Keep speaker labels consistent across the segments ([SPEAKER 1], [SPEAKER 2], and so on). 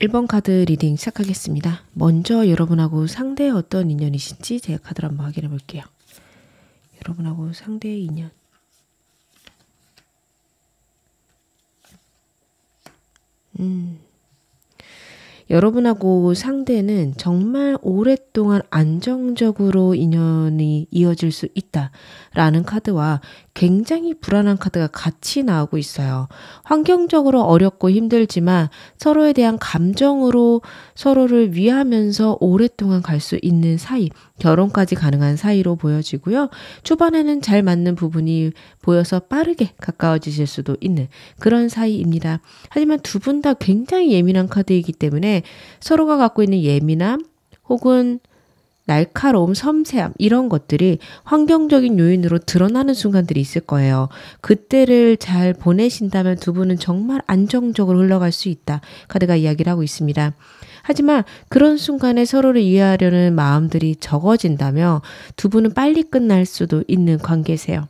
[SPEAKER 1] 1번 카드 리딩 시작하겠습니다. 먼저 여러분하고 상대의 어떤 인연이신지 제가 카드를 한번 확인해 볼게요. 여러분하고 상대의 인연. 여러분하고 상대는 정말 오랫동안 안정적으로 인연이 이어질 수 있다라는 카드와 굉장히 불안한 카드가 같이 나오고 있어요. 환경적으로 어렵고 힘들지만 서로에 대한 감정으로 서로를 위하면서 오랫동안 갈 수 있는 사이, 결혼까지 가능한 사이로 보여지고요. 초반에는 잘 맞는 부분이 보여서 빠르게 가까워지실 수도 있는 그런 사이입니다. 하지만 두 분 다 굉장히 예민한 카드이기 때문에 서로가 갖고 있는 예민함 혹은 날카로움, 섬세함 이런 것들이 환경적인 요인으로 드러나는 순간들이 있을 거예요. 그때를 잘 보내신다면 두 분은 정말 안정적으로 흘러갈 수 있다. 카드가 이야기를 하고 있습니다. 하지만 그런 순간에 서로를 이해하려는 마음들이 적어진다면 두 분은 빨리 끝날 수도 있는 관계세요.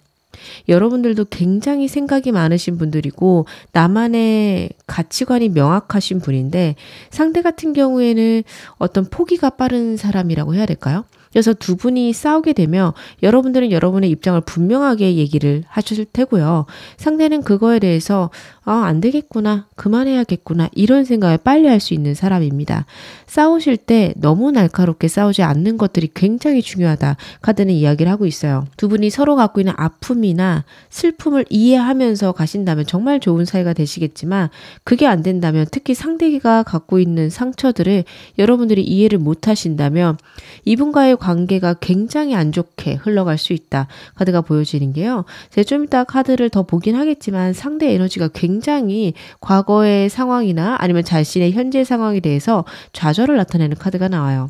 [SPEAKER 1] 여러분들도 굉장히 생각이 많으신 분들이고 나만의 가치관이 명확하신 분인데 상대 같은 경우에는 어떤 포기가 빠른 사람이라고 해야 될까요? 그래서 두 분이 싸우게 되면 여러분들은 여러분의 입장을 분명하게 얘기를 하실 테고요. 상대는 그거에 대해서 안 되겠구나, 그만해야겠구나 이런 생각을 빨리 할 수 있는 사람입니다. 싸우실 때 너무 날카롭게 싸우지 않는 것들이 굉장히 중요하다. 카드는 이야기를 하고 있어요. 두 분이 서로 갖고 있는 아픔이나 슬픔을 이해하면서 가신다면 정말 좋은 사이가 되시겠지만 그게 안 된다면 특히 상대가 갖고 있는 상처들을 여러분들이 이해를 못 하신다면 이분과의 관계가 굉장히 안 좋게 흘러갈 수 있다. 카드가 보여지는 게요. 제가 좀 이따 카드를 더 보긴 하겠지만 상대 에너지가 굉장히 과거의 상황이나 아니면 자신의 현재 상황에 대해서 좌절을 나타내는 카드가 나와요.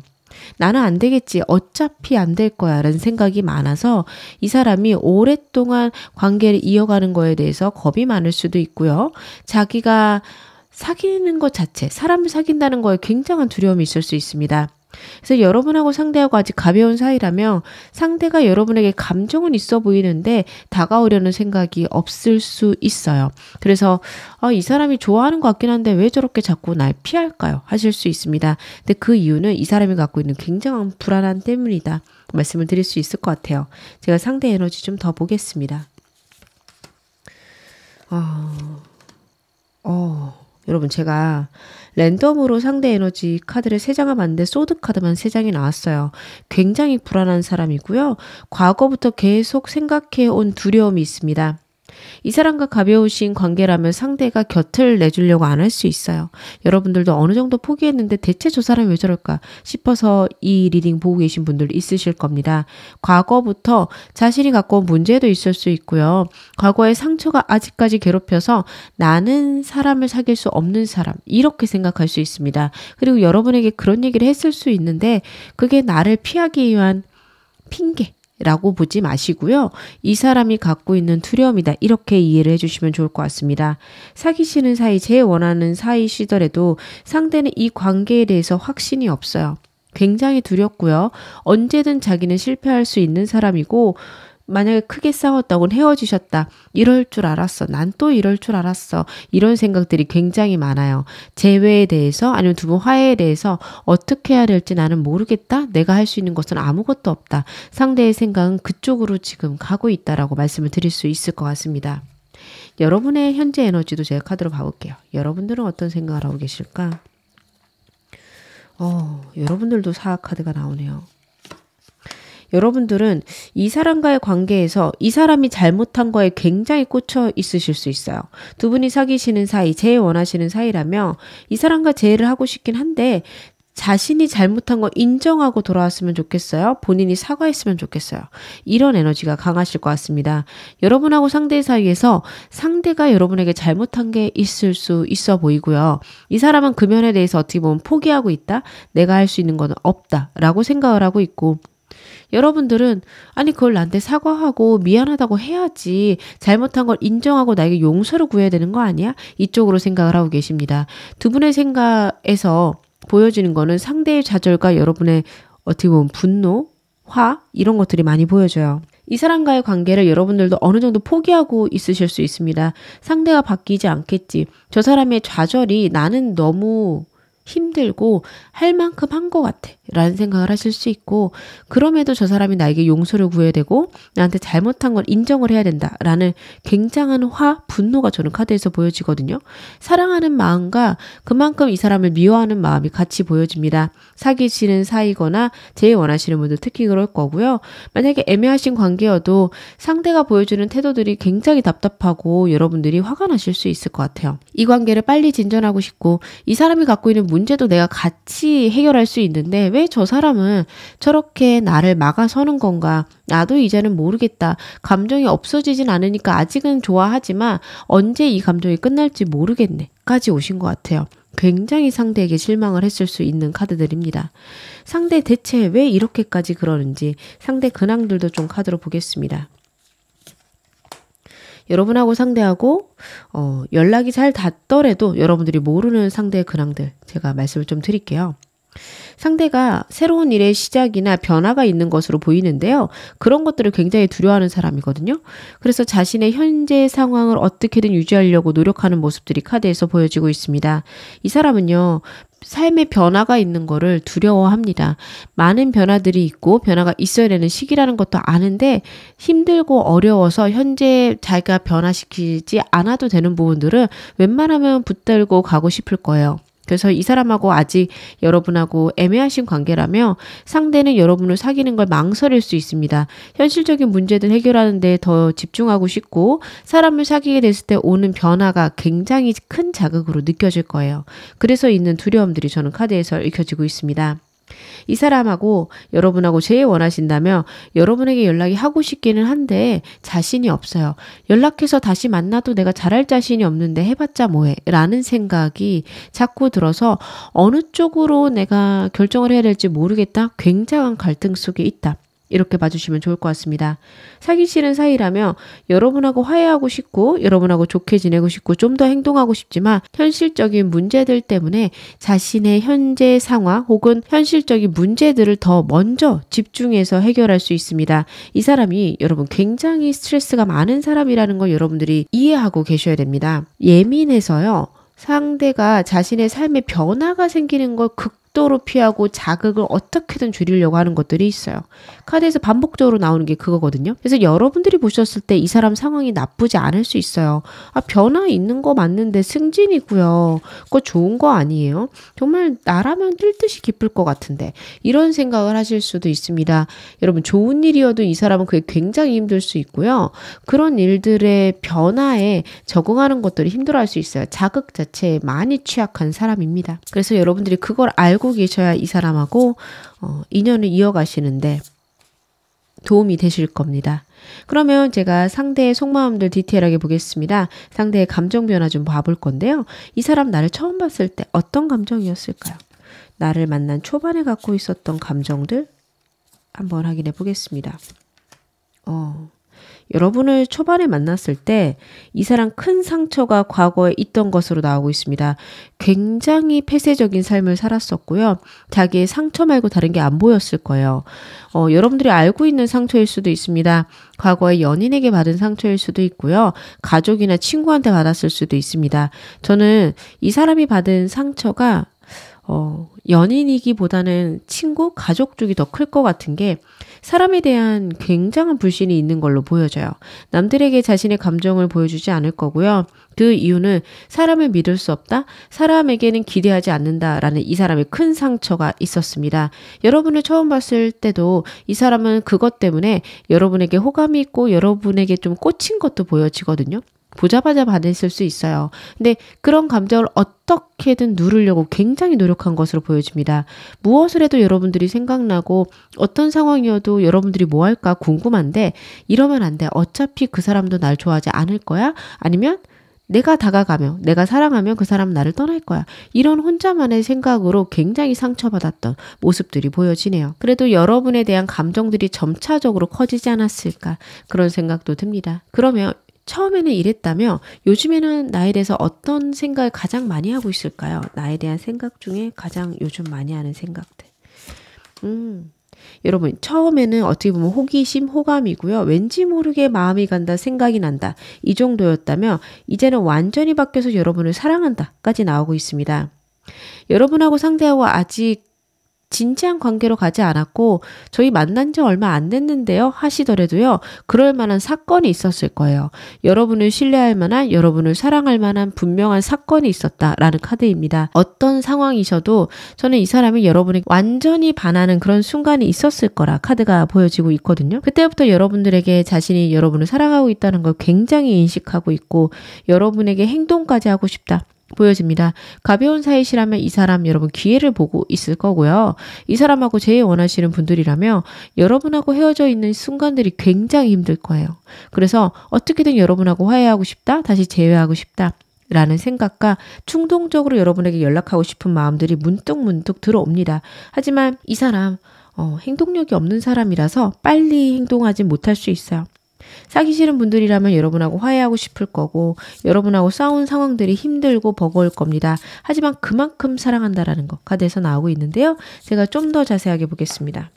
[SPEAKER 1] 나는 안 되겠지. 어차피 안 될 거야. 라는 생각이 많아서 이 사람이 오랫동안 관계를 이어가는 거에 대해서 겁이 많을 수도 있고요. 자기가 사귀는 것 자체, 사람을 사귄다는 거에 굉장한 두려움이 있을 수 있습니다. 그래서 여러분하고 상대하고 아직 가벼운 사이라면 상대가 여러분에게 감정은 있어 보이는데 다가오려는 생각이 없을 수 있어요. 그래서 이 사람이 좋아하는 것 같긴 한데 왜 저렇게 자꾸 날 피할까요? 하실 수 있습니다. 근데 그 이유는 이 사람이 갖고 있는 굉장한 불안함 때문이다. 말씀을 드릴 수 있을 것 같아요. 제가 상대 에너지 좀 더 보겠습니다. 여러분 제가 랜덤으로 상대 에너지 카드를 3장을 봤는데 소드 카드만 3장이 나왔어요. 굉장히 불안한 사람이고요. 과거부터 계속 생각해온 두려움이 있습니다. 이 사람과 가벼우신 관계라면 상대가 곁을 내주려고 안 할 수 있어요. 여러분들도 어느 정도 포기했는데 대체 저 사람이 왜 저럴까 싶어서 이 리딩 보고 계신 분들 있으실 겁니다. 과거부터 자신이 갖고 온 문제도 있을 수 있고요. 과거의 상처가 아직까지 괴롭혀서 나는 사람을 사귈 수 없는 사람 이렇게 생각할 수 있습니다. 그리고 여러분에게 그런 얘기를 했을 수 있는데 그게 나를 피하기 위한 핑계 라고 보지 마시고요. 이 사람이 갖고 있는 두려움이다. 이렇게 이해를 해주시면 좋을 것 같습니다. 사귀시는 사이, 제일 원하는 사이시더라도 상대는 이 관계에 대해서 확신이 없어요. 굉장히 두렵고요. 언제든 자기는 실패할 수 있는 사람이고 만약에 크게 싸웠다고는 헤어지셨다. 이럴 줄 알았어. 난 또 이럴 줄 알았어. 이런 생각들이 굉장히 많아요. 재회에 대해서 아니면 두 분 화해에 대해서 어떻게 해야 될지 나는 모르겠다. 내가 할 수 있는 것은 아무것도 없다. 상대의 생각은 그쪽으로 지금 가고 있다라고 말씀을 드릴 수 있을 것 같습니다. 여러분의 현재 에너지도 제가 카드로 봐볼게요. 여러분들은 어떤 생각을 하고 계실까? 여러분들도 사악 카드가 나오네요. 여러분들은 이 사람과의 관계에서 이 사람이 잘못한 거에 굉장히 꽂혀 있으실 수 있어요. 두 분이 사귀시는 사이, 제일 원하시는 사이라면 이 사람과 재회를 하고 싶긴 한데 자신이 잘못한 거 인정하고 돌아왔으면 좋겠어요. 본인이 사과했으면 좋겠어요. 이런 에너지가 강하실 것 같습니다. 여러분하고 상대 사이에서 상대가 여러분에게 잘못한 게 있을 수 있어 보이고요. 이 사람은 그 면에 대해서 어떻게 보면 포기하고 있다. 내가 할 수 있는 건 없다. 라고 생각을 하고 있고 여러분들은 아니 그걸 나한테 사과하고 미안하다고 해야지 잘못한 걸 인정하고 나에게 용서를 구해야 되는 거 아니야? 이쪽으로 생각을 하고 계십니다. 두 분의 생각에서 보여지는 거는 상대의 좌절과 여러분의 어떻게 보면 분노, 화 이런 것들이 많이 보여져요. 이 사람과의 관계를 여러분들도 어느 정도 포기하고 있으실 수 있습니다. 상대가 바뀌지 않겠지. 저 사람의 좌절이 나는 너무 힘들고 할 만큼 한 것 같아 라는 생각을 하실 수 있고, 그럼에도 저 사람이 나에게 용서를 구해야 되고 나한테 잘못한 걸 인정을 해야 된다 라는 굉장한 분노가 저는 카드에서 보여지거든요. 사랑하는 마음과 그만큼 이 사람을 미워하는 마음이 같이 보여집니다. 사귀시는 사이거나 제일 원하시는 분들 특히 그럴 거고요. 만약에 애매하신 관계여도 상대가 보여주는 태도들이 굉장히 답답하고 여러분들이 화가 나실 수 있을 것 같아요. 이 관계를 빨리 진전하고 싶고 이 사람이 갖고 있는 문제도 내가 같이 해결할 수 있는데 왜 저 사람은 저렇게 나를 막아서는 건가? 나도 이제는 모르겠다. 감정이 없어지진 않으니까 아직은 좋아하지만 언제 이 감정이 끝날지 모르겠네 까지 오신 것 같아요. 굉장히 상대에게 실망을 했을 수 있는 카드들입니다. 상대 대체 왜 이렇게까지 그러는지 상대 근황들도 좀 카드로 보겠습니다. 여러분하고 상대하고 연락이 잘 닿더라도 여러분들이 모르는 상대의 근황들 제가 말씀을 좀 드릴게요. 상대가 새로운 일의 시작이나 변화가 있는 것으로 보이는데요. 그런 것들을 굉장히 두려워하는 사람이거든요. 그래서 자신의 현재 상황을 어떻게든 유지하려고 노력하는 모습들이 카드에서 보여지고 있습니다. 이 사람은요. 삶의 변화가 있는 거를 두려워합니다. 많은 변화들이 있고 변화가 있어야 되는 시기라는 것도 아는데 힘들고 어려워서 현재 자기가 변화시키지 않아도 되는 부분들은 웬만하면 붙들고 가고 싶을 거예요. 그래서 이 사람하고 아직 여러분하고 애매하신 관계라며 상대는 여러분을 사귀는 걸 망설일 수 있습니다. 현실적인 문제들 해결하는 데 더 집중하고 싶고 사람을 사귀게 됐을 때 오는 변화가 굉장히 큰 자극으로 느껴질 거예요. 그래서 있는 두려움들이 저는 카드에서 읽혀지고 있습니다. 이 사람하고 여러분하고 제일 원하신다면 여러분에게 연락이 하고 싶기는 한데 자신이 없어요. 연락해서 다시 만나도 내가 잘할 자신이 없는데 해봤자 뭐해 라는 생각이 자꾸 들어서 어느 쪽으로 내가 결정을 해야 될지 모르겠다. 굉장한 갈등 속에 있다. 이렇게 봐주시면 좋을 것 같습니다. 사귀시는 사이라면 여러분하고 화해하고 싶고 여러분하고 좋게 지내고 싶고 좀 더 행동하고 싶지만 현실적인 문제들 때문에 자신의 현재 상황 혹은 현실적인 문제들을 더 먼저 집중해서 해결할 수 있습니다. 이 사람이 여러분 굉장히 스트레스가 많은 사람이라는 걸 여러분들이 이해하고 계셔야 됩니다. 예민해서요. 상대가 자신의 삶에 변화가 생기는 걸 극도로 피하고 자극을 어떻게든 줄이려고 하는 것들이 있어요. 카드에서 반복적으로 나오는 게 그거거든요. 그래서 여러분들이 보셨을 때 이 사람 상황이 나쁘지 않을 수 있어요. 변화 있는 거 맞는데 승진이고요. 그거 좋은 거 아니에요? 정말 나라면 뛸 듯이 기쁠 것 같은데 이런 생각을 하실 수도 있습니다. 여러분 좋은 일이어도 이 사람은 그게 굉장히 힘들 수 있고요. 그런 일들의 변화에 적응하는 것들이 힘들어할 수 있어요. 자극 자체에 많이 취약한 사람입니다. 그래서 여러분들이 그걸 알고 계셔야 이 사람하고 인연을 이어가시는데 도움이 되실 겁니다. 그러면 제가 상대의 속마음들 디테일하게 보겠습니다. 상대의 감정 변화 좀 봐볼 건데요. 이 사람 나를 처음 봤을 때 어떤 감정이었을까요? 나를 만난 초반에 갖고 있었던 감정들 한번 확인해 보겠습니다. 여러분을 초반에 만났을 때 이 사람 큰 상처가 과거에 있던 것으로 나오고 있습니다. 굉장히 폐쇄적인 삶을 살았었고요. 자기의 상처 말고 다른 게 안 보였을 거예요. 여러분들이 알고 있는 상처일 수도 있습니다. 과거에 연인에게 받은 상처일 수도 있고요. 가족이나 친구한테 받았을 수도 있습니다. 저는 이 사람이 받은 상처가 연인이기보다는 친구, 가족 쪽이 더 클 것 같은 게 사람에 대한 굉장한 불신이 있는 걸로 보여져요. 남들에게 자신의 감정을 보여주지 않을 거고요. 그 이유는 사람을 믿을 수 없다? 사람에게는 기대하지 않는다라는 이 사람의 큰 상처가 있었습니다. 여러분을 처음 봤을 때도 이 사람은 그것 때문에 여러분에게 호감이 있고 여러분에게 좀 꽂힌 것도 보여지거든요. 보자마자 반했을 수 있어요. 근데 그런 감정을 어떻게든 누르려고 굉장히 노력한 것으로 보여집니다. 무엇을 해도 여러분들이 생각나고 어떤 상황이어도 여러분들이 뭐 할까 궁금한데 이러면 안 돼. 어차피 그 사람도 날 좋아하지 않을 거야. 아니면 내가 다가가면 내가 사랑하면 그 사람은 나를 떠날 거야. 이런 혼자만의 생각으로 굉장히 상처받았던 모습들이 보여지네요. 그래도 여러분에 대한 감정들이 점차적으로 커지지 않았을까 그런 생각도 듭니다. 그러면 처음에는 이랬다며 요즘에는 나에 대해서 어떤 생각을 가장 많이 하고 있을까요? 나에 대한 생각 중에 가장 요즘 많이 하는 생각들. 여러분 처음에는 어떻게 보면 호기심, 호감이고요. 왠지 모르게 마음이 간다, 생각이 난다. 이 정도였다면 이제는 완전히 바뀌어서 여러분을 사랑한다까지 나오고 있습니다. 여러분하고 상대하고 아직 진지한 관계로 가지 않았고 저희 만난 지 얼마 안 됐는데요 하시더라도요. 그럴 만한 사건이 있었을 거예요. 여러분을 신뢰할 만한, 여러분을 사랑할 만한 분명한 사건이 있었다라는 카드입니다. 어떤 상황이셔도 저는 이 사람이 여러분에게 완전히 반하는 그런 순간이 있었을 거라 카드가 보여지고 있거든요. 그때부터 여러분들에게 자신이 여러분을 사랑하고 있다는 걸 굉장히 인식하고 있고 여러분에게 행동까지 하고 싶다. 보여집니다. 가벼운 사이시라면 이 사람 여러분 기회를 보고 있을 거고요. 이 사람하고 제일 원하시는 분들이라면 여러분하고 헤어져 있는 순간들이 굉장히 힘들 거예요. 그래서 어떻게든 여러분하고 화해하고 싶다, 다시 재회하고 싶다 라는 생각과 충동적으로 여러분에게 연락하고 싶은 마음들이 문득문득 들어옵니다. 하지만 이 사람 행동력이 없는 사람이라서 빨리 행동하지 못할 수 있어요. 사귀시는 분들이라면 여러분하고 화해하고 싶을 거고 여러분하고 싸운 상황들이 힘들고 버거울 겁니다. 하지만 그만큼 사랑한다라는 거 카드에서 나오고 있는데요. 제가 좀 더 자세하게 보겠습니다.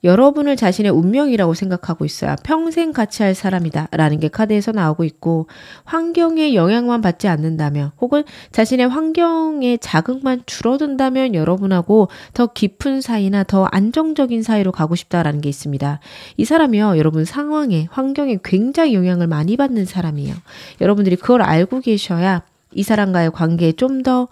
[SPEAKER 1] 여러분을 자신의 운명이라고 생각하고 있어요. 평생 같이 할 사람이다 라는 게 카드에서 나오고 있고 환경의 영향만 받지 않는다면 혹은 자신의 환경의 자극만 줄어든다면 여러분하고 더 깊은 사이나 더 안정적인 사이로 가고 싶다라는 게 있습니다. 이 사람이요. 여러분 상황에 환경에 굉장히 영향을 많이 받는 사람이에요. 여러분들이 그걸 알고 계셔야 이 사람과의 관계에 좀 더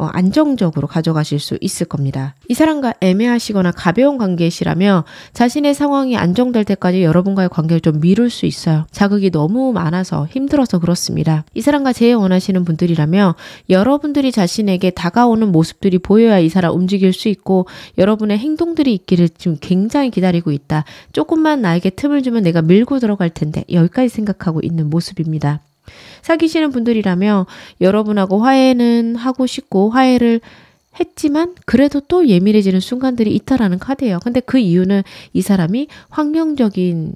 [SPEAKER 1] 안정적으로 가져가실 수 있을 겁니다. 이 사람과 애매하시거나 가벼운 관계시라며 자신의 상황이 안정될 때까지 여러분과의 관계를 좀 미룰 수 있어요. 자극이 너무 많아서 힘들어서 그렇습니다. 이 사람과 제일 원하시는 분들이라며 여러분들이 자신에게 다가오는 모습들이 보여야 이 사람 움직일 수 있고 여러분의 행동들이 있기를 지금 굉장히 기다리고 있다. 조금만 나에게 틈을 주면 내가 밀고 들어갈 텐데 여기까지 생각하고 있는 모습입니다. 사귀시는 분들이라면 여러분하고 화해는 하고 싶고 화해를 했지만 그래도 또 예민해지는 순간들이 있다라는 카드예요. 근데 그 이유는 이 사람이 환경적인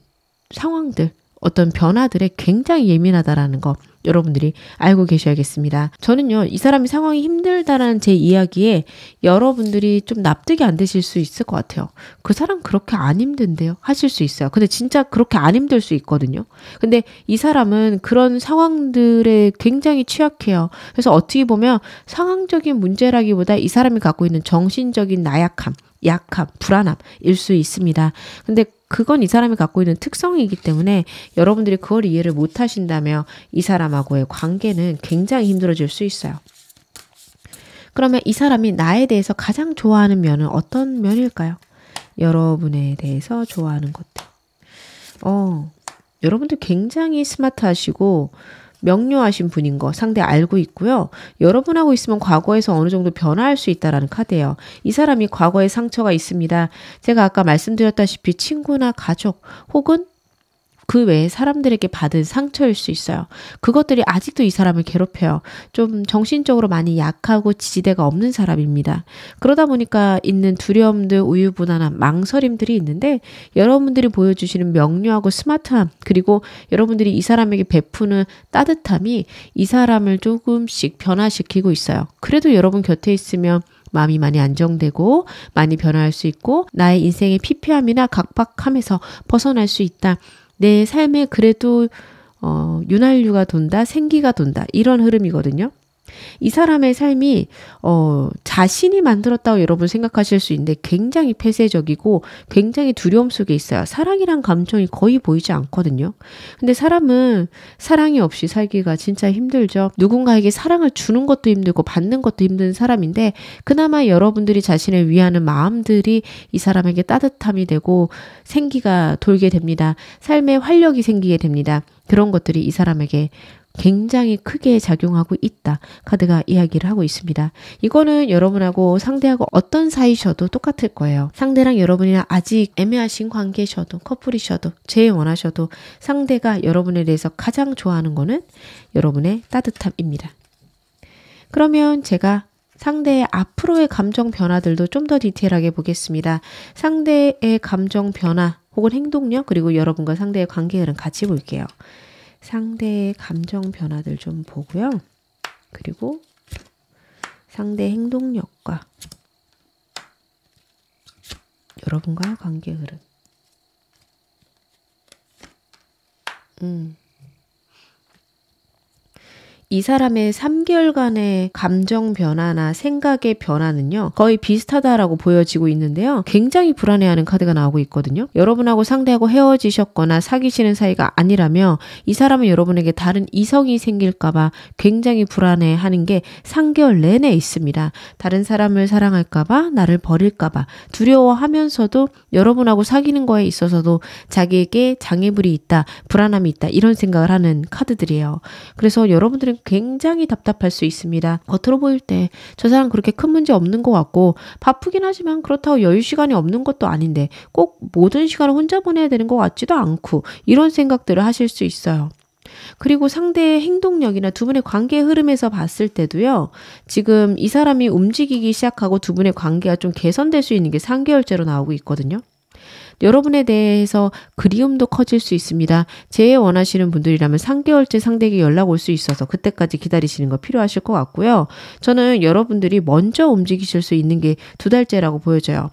[SPEAKER 1] 상황들, 어떤 변화들에 굉장히 예민하다라는 거 여러분들이 알고 계셔야겠습니다. 저는요, 이 사람이 상황이 힘들다라는 제 이야기에 여러분들이 좀 납득이 안 되실 수 있을 것 같아요. 그 사람 그렇게 안 힘든데요? 하실 수 있어요. 근데 진짜 그렇게 안 힘들 수 있거든요. 근데 이 사람은 그런 상황들에 굉장히 취약해요. 그래서 어떻게 보면 상황적인 문제라기보다 이 사람이 갖고 있는 정신적인 나약함, 약함, 불안함일 수 있습니다. 근데 그건 이 사람이 갖고 있는 특성이기 때문에 여러분들이 그걸 이해를 못 하신다면 이 사람하고의 관계는 굉장히 힘들어질 수 있어요. 그러면 이 사람이 나에 대해서 가장 좋아하는 면은 어떤 면일까요? 여러분에 대해서 좋아하는 것들. 여러분들 굉장히 스마트하시고 명료하신 분인 거 상대 알고 있고요. 여러분하고 있으면 과거에서 어느 정도 변화할 수 있다라는 카드예요. 이 사람이 과거에 상처가 있습니다. 제가 아까 말씀드렸다시피 친구나 가족 혹은 그 외에 사람들에게 받은 상처일 수 있어요. 그것들이 아직도 이 사람을 괴롭혀요. 좀 정신적으로 많이 약하고 지지대가 없는 사람입니다. 그러다 보니까 있는 두려움들, 우유부단함, 망설임들이 있는데 여러분들이 보여주시는 명료하고 스마트함 그리고 여러분들이 이 사람에게 베푸는 따뜻함이 이 사람을 조금씩 변화시키고 있어요. 그래도 여러분 곁에 있으면 마음이 많이 안정되고 많이 변화할 수 있고 나의 인생의 피폐함이나 각박함에서 벗어날 수 있다. 내 삶에 그래도 윤활유가 돈다, 생기가 돈다 이런 흐름이거든요. 이 사람의 삶이 자신이 만들었다고 여러분 생각하실 수 있는데 굉장히 폐쇄적이고 굉장히 두려움 속에 있어요. 사랑이란 감정이 거의 보이지 않거든요. 근데 사람은 사랑이 없이 살기가 진짜 힘들죠. 누군가에게 사랑을 주는 것도 힘들고 받는 것도 힘든 사람인데 그나마 여러분들이 자신을 위하는 마음들이 이 사람에게 따뜻함이 되고 생기가 돌게 됩니다. 삶에 활력이 생기게 됩니다. 그런 것들이 이 사람에게 굉장히 크게 작용하고 있다. 카드가 이야기를 하고 있습니다. 이거는 여러분하고 상대하고 어떤 사이셔도 똑같을 거예요. 상대랑 여러분이랑 아직 애매하신 관계셔도 커플이셔도 제일 원하셔도 상대가 여러분에 대해서 가장 좋아하는 거는 여러분의 따뜻함입니다. 그러면 제가 상대의 앞으로의 감정 변화들도 좀 더 디테일하게 보겠습니다. 상대의 감정 변화 혹은 행동력 그리고 여러분과 상대의 관계들은 같이 볼게요. 상대의 감정 변화들 좀 보고요. 그리고 상대 행동력과 여러분과의 관계 흐름. 이 사람의 3개월간의 감정 변화나 생각의 변화는요, 거의 비슷하다라고 보여지고 있는데요. 굉장히 불안해하는 카드가 나오고 있거든요. 여러분하고 상대하고 헤어지셨거나 사귀시는 사이가 아니라며 이 사람은 여러분에게 다른 이성이 생길까봐 굉장히 불안해하는 게 3개월 내내 있습니다. 다른 사람을 사랑할까봐, 나를 버릴까봐 두려워하면서도 여러분하고 사귀는 거에 있어서도 자기에게 장애물이 있다, 불안함이 있다, 이런 생각을 하는 카드들이에요. 그래서 여러분들은 굉장히 답답할 수 있습니다. 겉으로 보일 때 저 사람 그렇게 큰 문제 없는 것 같고 바쁘긴 하지만 그렇다고 여유 시간이 없는 것도 아닌데 꼭 모든 시간을 혼자 보내야 되는 것 같지도 않고 이런 생각들을 하실 수 있어요. 그리고 상대의 행동력이나 두 분의 관계의 흐름에서 봤을 때도요. 지금 이 사람이 움직이기 시작하고 두 분의 관계가 좀 개선될 수 있는 게 3개월째로 나오고 있거든요. 여러분에 대해서 그리움도 커질 수 있습니다. 재회 원하시는 분들이라면 3개월째 상대에게 연락 올 수 있어서 그때까지 기다리시는 거 필요하실 것 같고요. 저는 여러분들이 먼저 움직이실 수 있는 게 2달째라고 보여져요.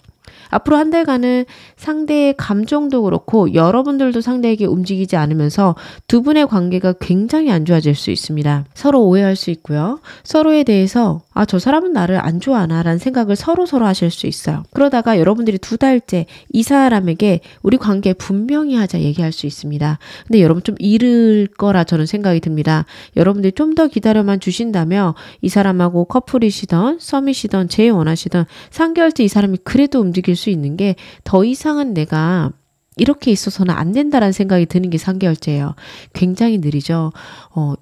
[SPEAKER 1] 앞으로 한 달간은 상대의 감정도 그렇고 여러분들도 상대에게 움직이지 않으면서 두 분의 관계가 굉장히 안 좋아질 수 있습니다. 서로 오해할 수 있고요. 서로에 대해서 저 사람은 나를 안 좋아하나 라는 생각을 서로 하실 수 있어요. 그러다가 여러분들이 2달째 이 사람에게 우리 관계 분명히 하자 얘기할 수 있습니다. 근데 여러분 좀 이를 거라 저는 생각이 듭니다. 여러분들이 좀 더 기다려만 주신다면 이 사람하고 커플이시던 썸이시던 재회 원하시던 3개월째 이 사람이 그래도 움직일 수 있는 게 더 이상은 내가 이렇게 있어서는 안 된다라는 생각이 드는 게 3개월째예요. 굉장히 느리죠.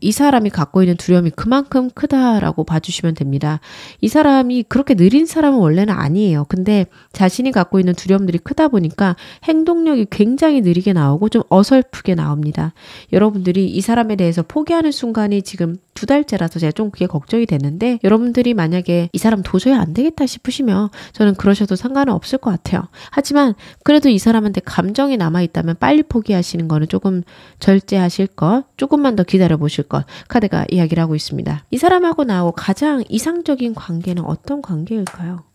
[SPEAKER 1] 이 사람이 갖고 있는 두려움이 그만큼 크다라고 봐주시면 됩니다. 이 사람이 그렇게 느린 사람은 원래는 아니에요. 근데 자신이 갖고 있는 두려움들이 크다 보니까 행동력이 굉장히 느리게 나오고 좀 어설프게 나옵니다. 여러분들이 이 사람에 대해서 포기하는 순간이 지금 2달째라서 제가 좀 그게 걱정이 되는데 여러분들이 만약에 이 사람 도저히 안 되겠다 싶으시면 저는 그러셔도 상관은 없을 것 같아요. 하지만 그래도 이 사람한테 감정이 남아있다면 빨리 포기하시는 거는 조금 절제하실 것, 조금만 더 기다려보실 것 카드가 이야기를 하고 있습니다. 이 사람하고 나하고 가장 이상적인 관계는 어떤 관계일까요?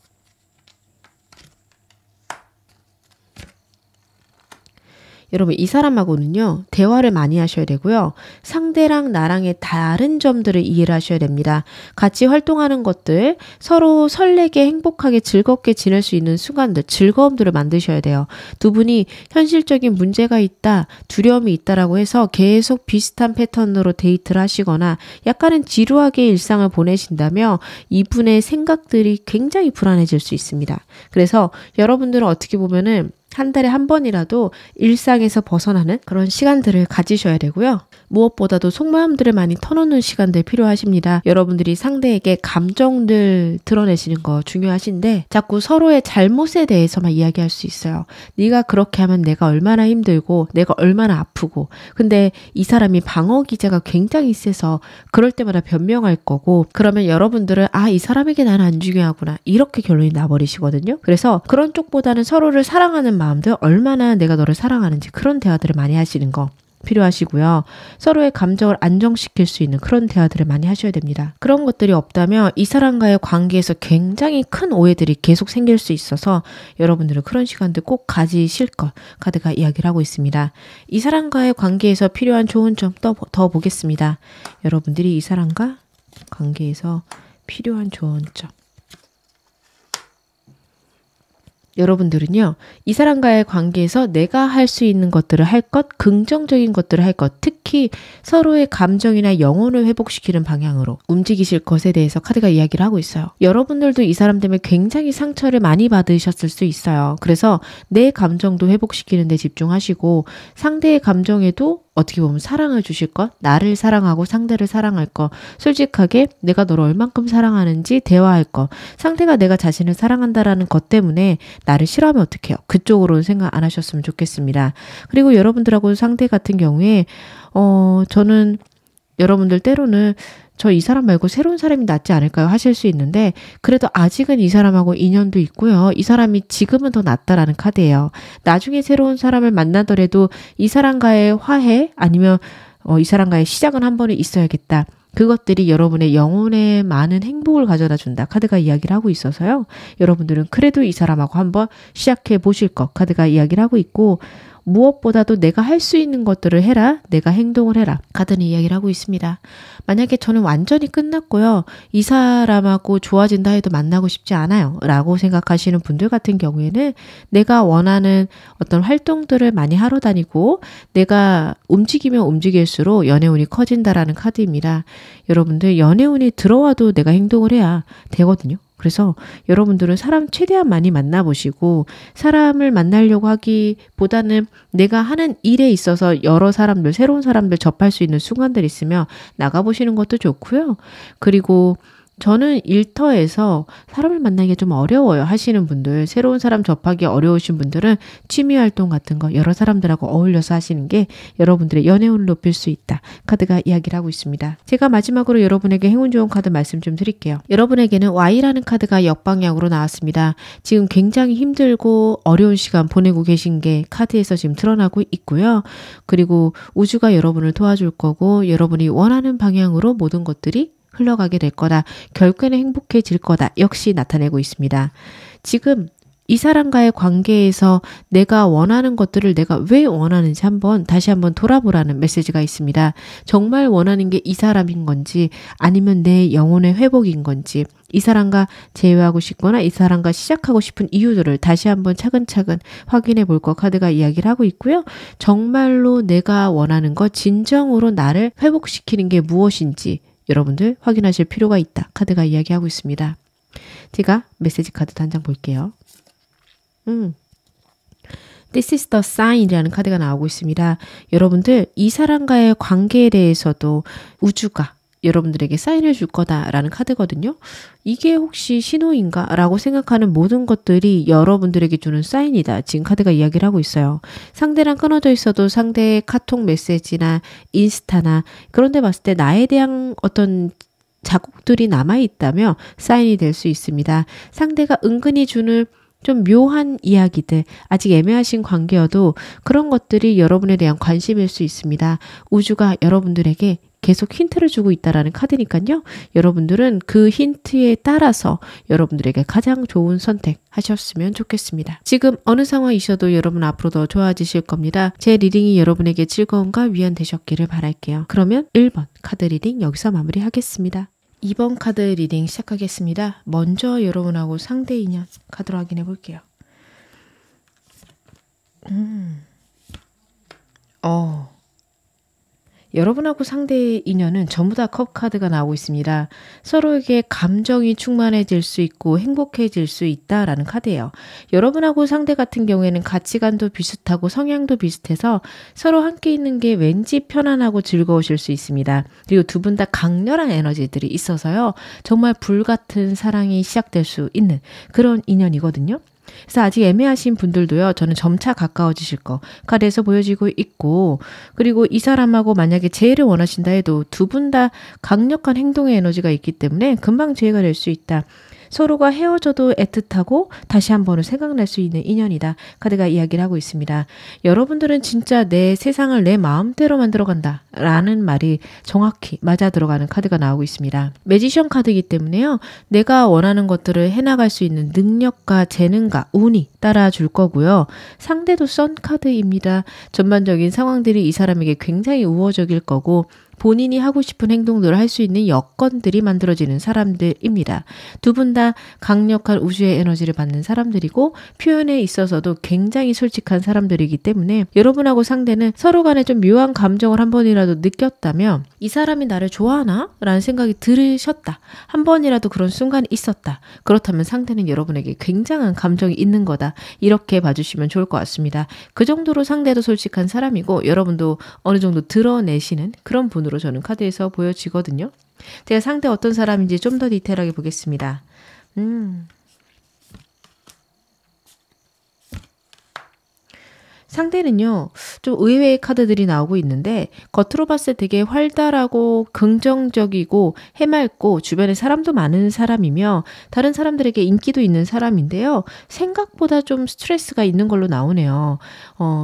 [SPEAKER 1] 여러분 이 사람하고는요. 대화를 많이 하셔야 되고요. 상대랑 나랑의 다른 점들을 이해를 하셔야 됩니다. 같이 활동하는 것들, 서로 설레게 행복하게 즐겁게 지낼 수 있는 순간들, 즐거움들을 만드셔야 돼요. 두 분이 현실적인 문제가 있다, 두려움이 있다라고 해서 계속 비슷한 패턴으로 데이트를 하시거나 약간은 지루하게 일상을 보내신다면 이분의 생각들이 굉장히 불안해질 수 있습니다. 그래서 여러분들은 어떻게 보면은 한 달에 한 번이라도 일상에서 벗어나는 그런 시간들을 가지셔야 되고요. 무엇보다도 속마음들을 많이 터놓는 시간들 필요하십니다. 여러분들이 상대에게 감정들 드러내시는 거 중요하신데 자꾸 서로의 잘못에 대해서만 이야기할 수 있어요. 네가 그렇게 하면 내가 얼마나 힘들고 내가 얼마나 아프고 근데 이 사람이 방어 기제가 굉장히 세서 그럴 때마다 변명할 거고 그러면 여러분들은 이 사람에게 나는 안 중요하구나 이렇게 결론이 나버리시거든요. 그래서 그런 쪽보다는 서로를 사랑하는 마음들 얼마나 내가 너를 사랑하는지 그런 대화들을 많이 하시는 거 필요하시고요. 서로의 감정을 안정시킬 수 있는 그런 대화들을 많이 하셔야 됩니다. 그런 것들이 없다면 이 사람과의 관계에서 굉장히 큰 오해들이 계속 생길 수 있어서 여러분들은 그런 시간들 꼭 가지실 것 카드가 이야기를 하고 있습니다. 이 사람과의 관계에서 필요한 좋은 점 더 보겠습니다. 여러분들이 이 사람과 관계에서 필요한 좋은 점 여러분들은요. 이 사람과의 관계에서 내가 할 수 있는 것들을 할 것, 긍정적인 것들을 할 것, 특히 서로의 감정이나 영혼을 회복시키는 방향으로 움직이실 것에 대해서 카드가 이야기를 하고 있어요. 여러분들도 이 사람 때문에 굉장히 상처를 많이 받으셨을 수 있어요. 그래서 내 감정도 회복시키는 데 집중하시고 상대의 감정에도 어떻게 보면 사랑을 주실 것, 나를 사랑하고 상대를 사랑할 것, 솔직하게 내가 너를 얼만큼 사랑하는지 대화할 것, 상대가 내가 자신을 사랑한다라는 것 때문에 나를 싫어하면 어떡해요? 그쪽으로는 생각 안 하셨으면 좋겠습니다. 그리고 여러분들하고 상대 같은 경우에 저는 여러분들 때로는 저 이 사람 말고 새로운 사람이 낫지 않을까요? 하실 수 있는데 그래도 아직은 이 사람하고 인연도 있고요. 이 사람이 지금은 더 낫다라는 카드예요. 나중에 새로운 사람을 만나더라도 이 사람과의 화해 아니면 이 사람과의 시작은 한 번은 있어야겠다. 그것들이 여러분의 영혼에 많은 행복을 가져다 준다. 카드가 이야기를 하고 있어서요. 여러분들은 그래도 이 사람하고 한번 시작해 보실 것 카드가 이야기를 하고 있고 무엇보다도 내가 할 수 있는 것들을 해라. 내가 행동을 해라. 카드는 이야기를 하고 있습니다. 만약에 저는 완전히 끝났고요. 이 사람하고 좋아진다 해도 만나고 싶지 않아요. 라고 생각하시는 분들 같은 경우에는 내가 원하는 어떤 활동들을 많이 하러 다니고 내가 움직이면 움직일수록 연애운이 커진다라는 카드입니다. 여러분들 연애운이 들어와도 내가 행동을 해야 되거든요. 그래서 여러분들은 사람 최대한 많이 만나보시고 사람을 만나려고 하기보다는 내가 하는 일에 있어서 여러 사람들, 새로운 사람들 접할 수 있는 순간들 있으면 나가보시는 것도 좋고요. 그리고 저는 일터에서 사람을 만나기가 좀 어려워요 하시는 분들, 새로운 사람 접하기 어려우신 분들은 취미활동 같은 거 여러 사람들하고 어울려서 하시는 게 여러분들의 연애운을 높일 수 있다. 카드가 이야기를 하고 있습니다. 제가 마지막으로 여러분에게 행운 좋은 카드 말씀 좀 드릴게요. 여러분에게는 Y라는 카드가 역방향으로 나왔습니다. 지금 굉장히 힘들고 어려운 시간 보내고 계신 게 카드에서 지금 드러나고 있고요. 그리고 우주가 여러분을 도와줄 거고 여러분이 원하는 방향으로 모든 것들이 흘러가게 될 거다. 결국에는 행복해질 거다. 역시 나타내고 있습니다. 지금 이 사람과의 관계에서 내가 원하는 것들을 내가 왜 원하는지 다시 한번 돌아보라는 메시지가 있습니다. 정말 원하는 게 이 사람인 건지 아니면 내 영혼의 회복인 건지 이 사람과 재회하고 싶거나 이 사람과 시작하고 싶은 이유들을 다시 한번 차근차근 확인해 볼 것 카드가 이야기를 하고 있고요. 정말로 내가 원하는 것, 진정으로 나를 회복시키는 게 무엇인지 여러분들 확인하실 필요가 있다. 카드가 이야기하고 있습니다. 제가 메시지 카드도 한 장 볼게요. This is the sign이라는 카드가 나오고 있습니다. 여러분들 이 사람과의 관계에 대해서도 우주가 여러분들에게 사인을 줄 거다라는 카드거든요. 이게 혹시 신호인가? 라고 생각하는 모든 것들이 여러분들에게 주는 사인이다. 지금 카드가 이야기를 하고 있어요. 상대랑 끊어져 있어도 상대의 카톡 메시지나 인스타나 그런 데 봤을 때 나에 대한 어떤 자국들이 남아있다며 사인이 될 수 있습니다. 상대가 은근히 주는 좀 묘한 이야기들, 아직 애매하신 관계여도 그런 것들이 여러분에 대한 관심일 수 있습니다. 우주가 여러분들에게 계속 힌트를 주고 있다라는 카드니까요. 여러분들은 그 힌트에 따라서 여러분들에게 가장 좋은 선택 하셨으면 좋겠습니다. 지금 어느 상황이셔도 여러분 앞으로 더 좋아지실 겁니다. 제 리딩이 여러분에게 즐거움과 위안 되셨기를 바랄게요. 그러면 1번 카드 리딩 여기서 마무리하겠습니다. 2번 카드 리딩 시작하겠습니다. 먼저 여러분하고 상대 인연 카드로 확인해 볼게요. 여러분하고 상대의 인연은 전부 다 컵 카드가 나오고 있습니다. 서로에게 감정이 충만해질 수 있고 행복해질 수 있다라는 카드예요. 여러분하고 상대 같은 경우에는 가치관도 비슷하고 성향도 비슷해서 서로 함께 있는 게 왠지 편안하고 즐거우실 수 있습니다. 그리고 두 분 다 강렬한 에너지들이 있어서요. 정말 불같은 사랑이 시작될 수 있는 그런 인연이거든요. 그래서 아직 애매하신 분들도요. 저는 점차 가까워지실 거 카드에서 보여지고 있고 그리고 이 사람하고 만약에 재회를 원하신다 해도 두 분 다 강력한 행동의 에너지가 있기 때문에 금방 재회가 될 수 있다. 서로가 헤어져도 애틋하고 다시 한 번은 생각날 수 있는 인연이다. 카드가 이야기를 하고 있습니다. 여러분들은 진짜 내 세상을 내 마음대로 만들어간다 라는 말이 정확히 맞아 들어가는 카드가 나오고 있습니다. 매지션 카드이기 때문에요. 내가 원하는 것들을 해나갈 수 있는 능력과 재능과 운이 따라줄 거고요. 상대도 선 카드입니다. 전반적인 상황들이 이 사람에게 굉장히 우호적일 거고 본인이 하고 싶은 행동들을 할 수 있는 여건들이 만들어지는 사람들입니다. 두 분 다 강력한 우주의 에너지를 받는 사람들이고 표현에 있어서도 굉장히 솔직한 사람들이기 때문에 여러분하고 상대는 서로 간에 좀 묘한 감정을 한 번이라도 느꼈다면 이 사람이 나를 좋아하나? 라는 생각이 들으셨다. 한 번이라도 그런 순간이 있었다. 그렇다면 상대는 여러분에게 굉장한 감정이 있는 거다. 이렇게 봐주시면 좋을 것 같습니다. 그 정도로 상대도 솔직한 사람이고 여러분도 어느 정도 드러내시는 그런 분으로 저는 카드에서 보여지거든요. 제가 상대 어떤 사람인지 좀 더 디테일하게 보겠습니다. 상대는요, 좀 의외의 카드들이 나오고 있는데 겉으로 봤을 때 되게 활달하고 긍정적이고 해맑고 주변에 사람도 많은 사람이며 다른 사람들에게 인기도 있는 사람인데요. 생각보다 좀 스트레스가 있는 걸로 나오네요.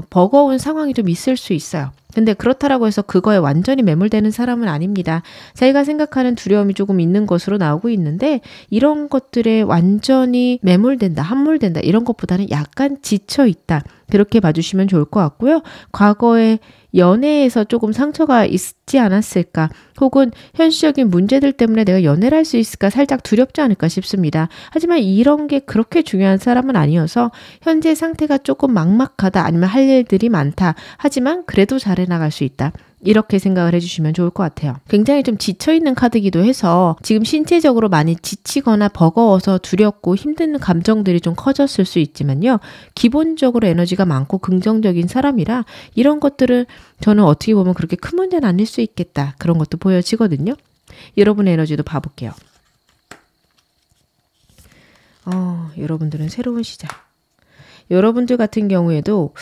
[SPEAKER 1] 버거운 상황이 좀 있을 수 있어요. 근데 그렇다라고 해서 그거에 완전히 매몰되는 사람은 아닙니다. 자기가 생각하는 두려움이 조금 있는 것으로 나오고 있는데 이런 것들에 완전히 매몰된다, 함몰된다 이런 것보다는 약간 지쳐있다. 그렇게 봐주시면 좋을 것 같고요. 과거에 연애에서 조금 상처가 있지 않았을까 혹은 현실적인 문제들 때문에 내가 연애를 할 수 있을까 살짝 두렵지 않을까 싶습니다. 하지만 이런 게 그렇게 중요한 사람은 아니어서 현재 상태가 조금 막막하다 아니면 할 일들이 많다. 하지만 그래도 잘 해나갈 수 있다. 이렇게 생각을 해주시면 좋을 것 같아요. 굉장히 좀 지쳐있는 카드기도 해서 지금 신체적으로 많이 지치거나 버거워서 두렵고 힘든 감정들이 좀 커졌을 수 있지만요. 기본적으로 에너지가 많고 긍정적인 사람이라 이런 것들은 저는 어떻게 보면 그렇게 큰 문제는 아닐 수 있겠다. 그런 것도 보여지거든요. 여러분의 에너지도 봐볼게요. 여러분들은 새로운 시작. 여러분들 같은 경우에도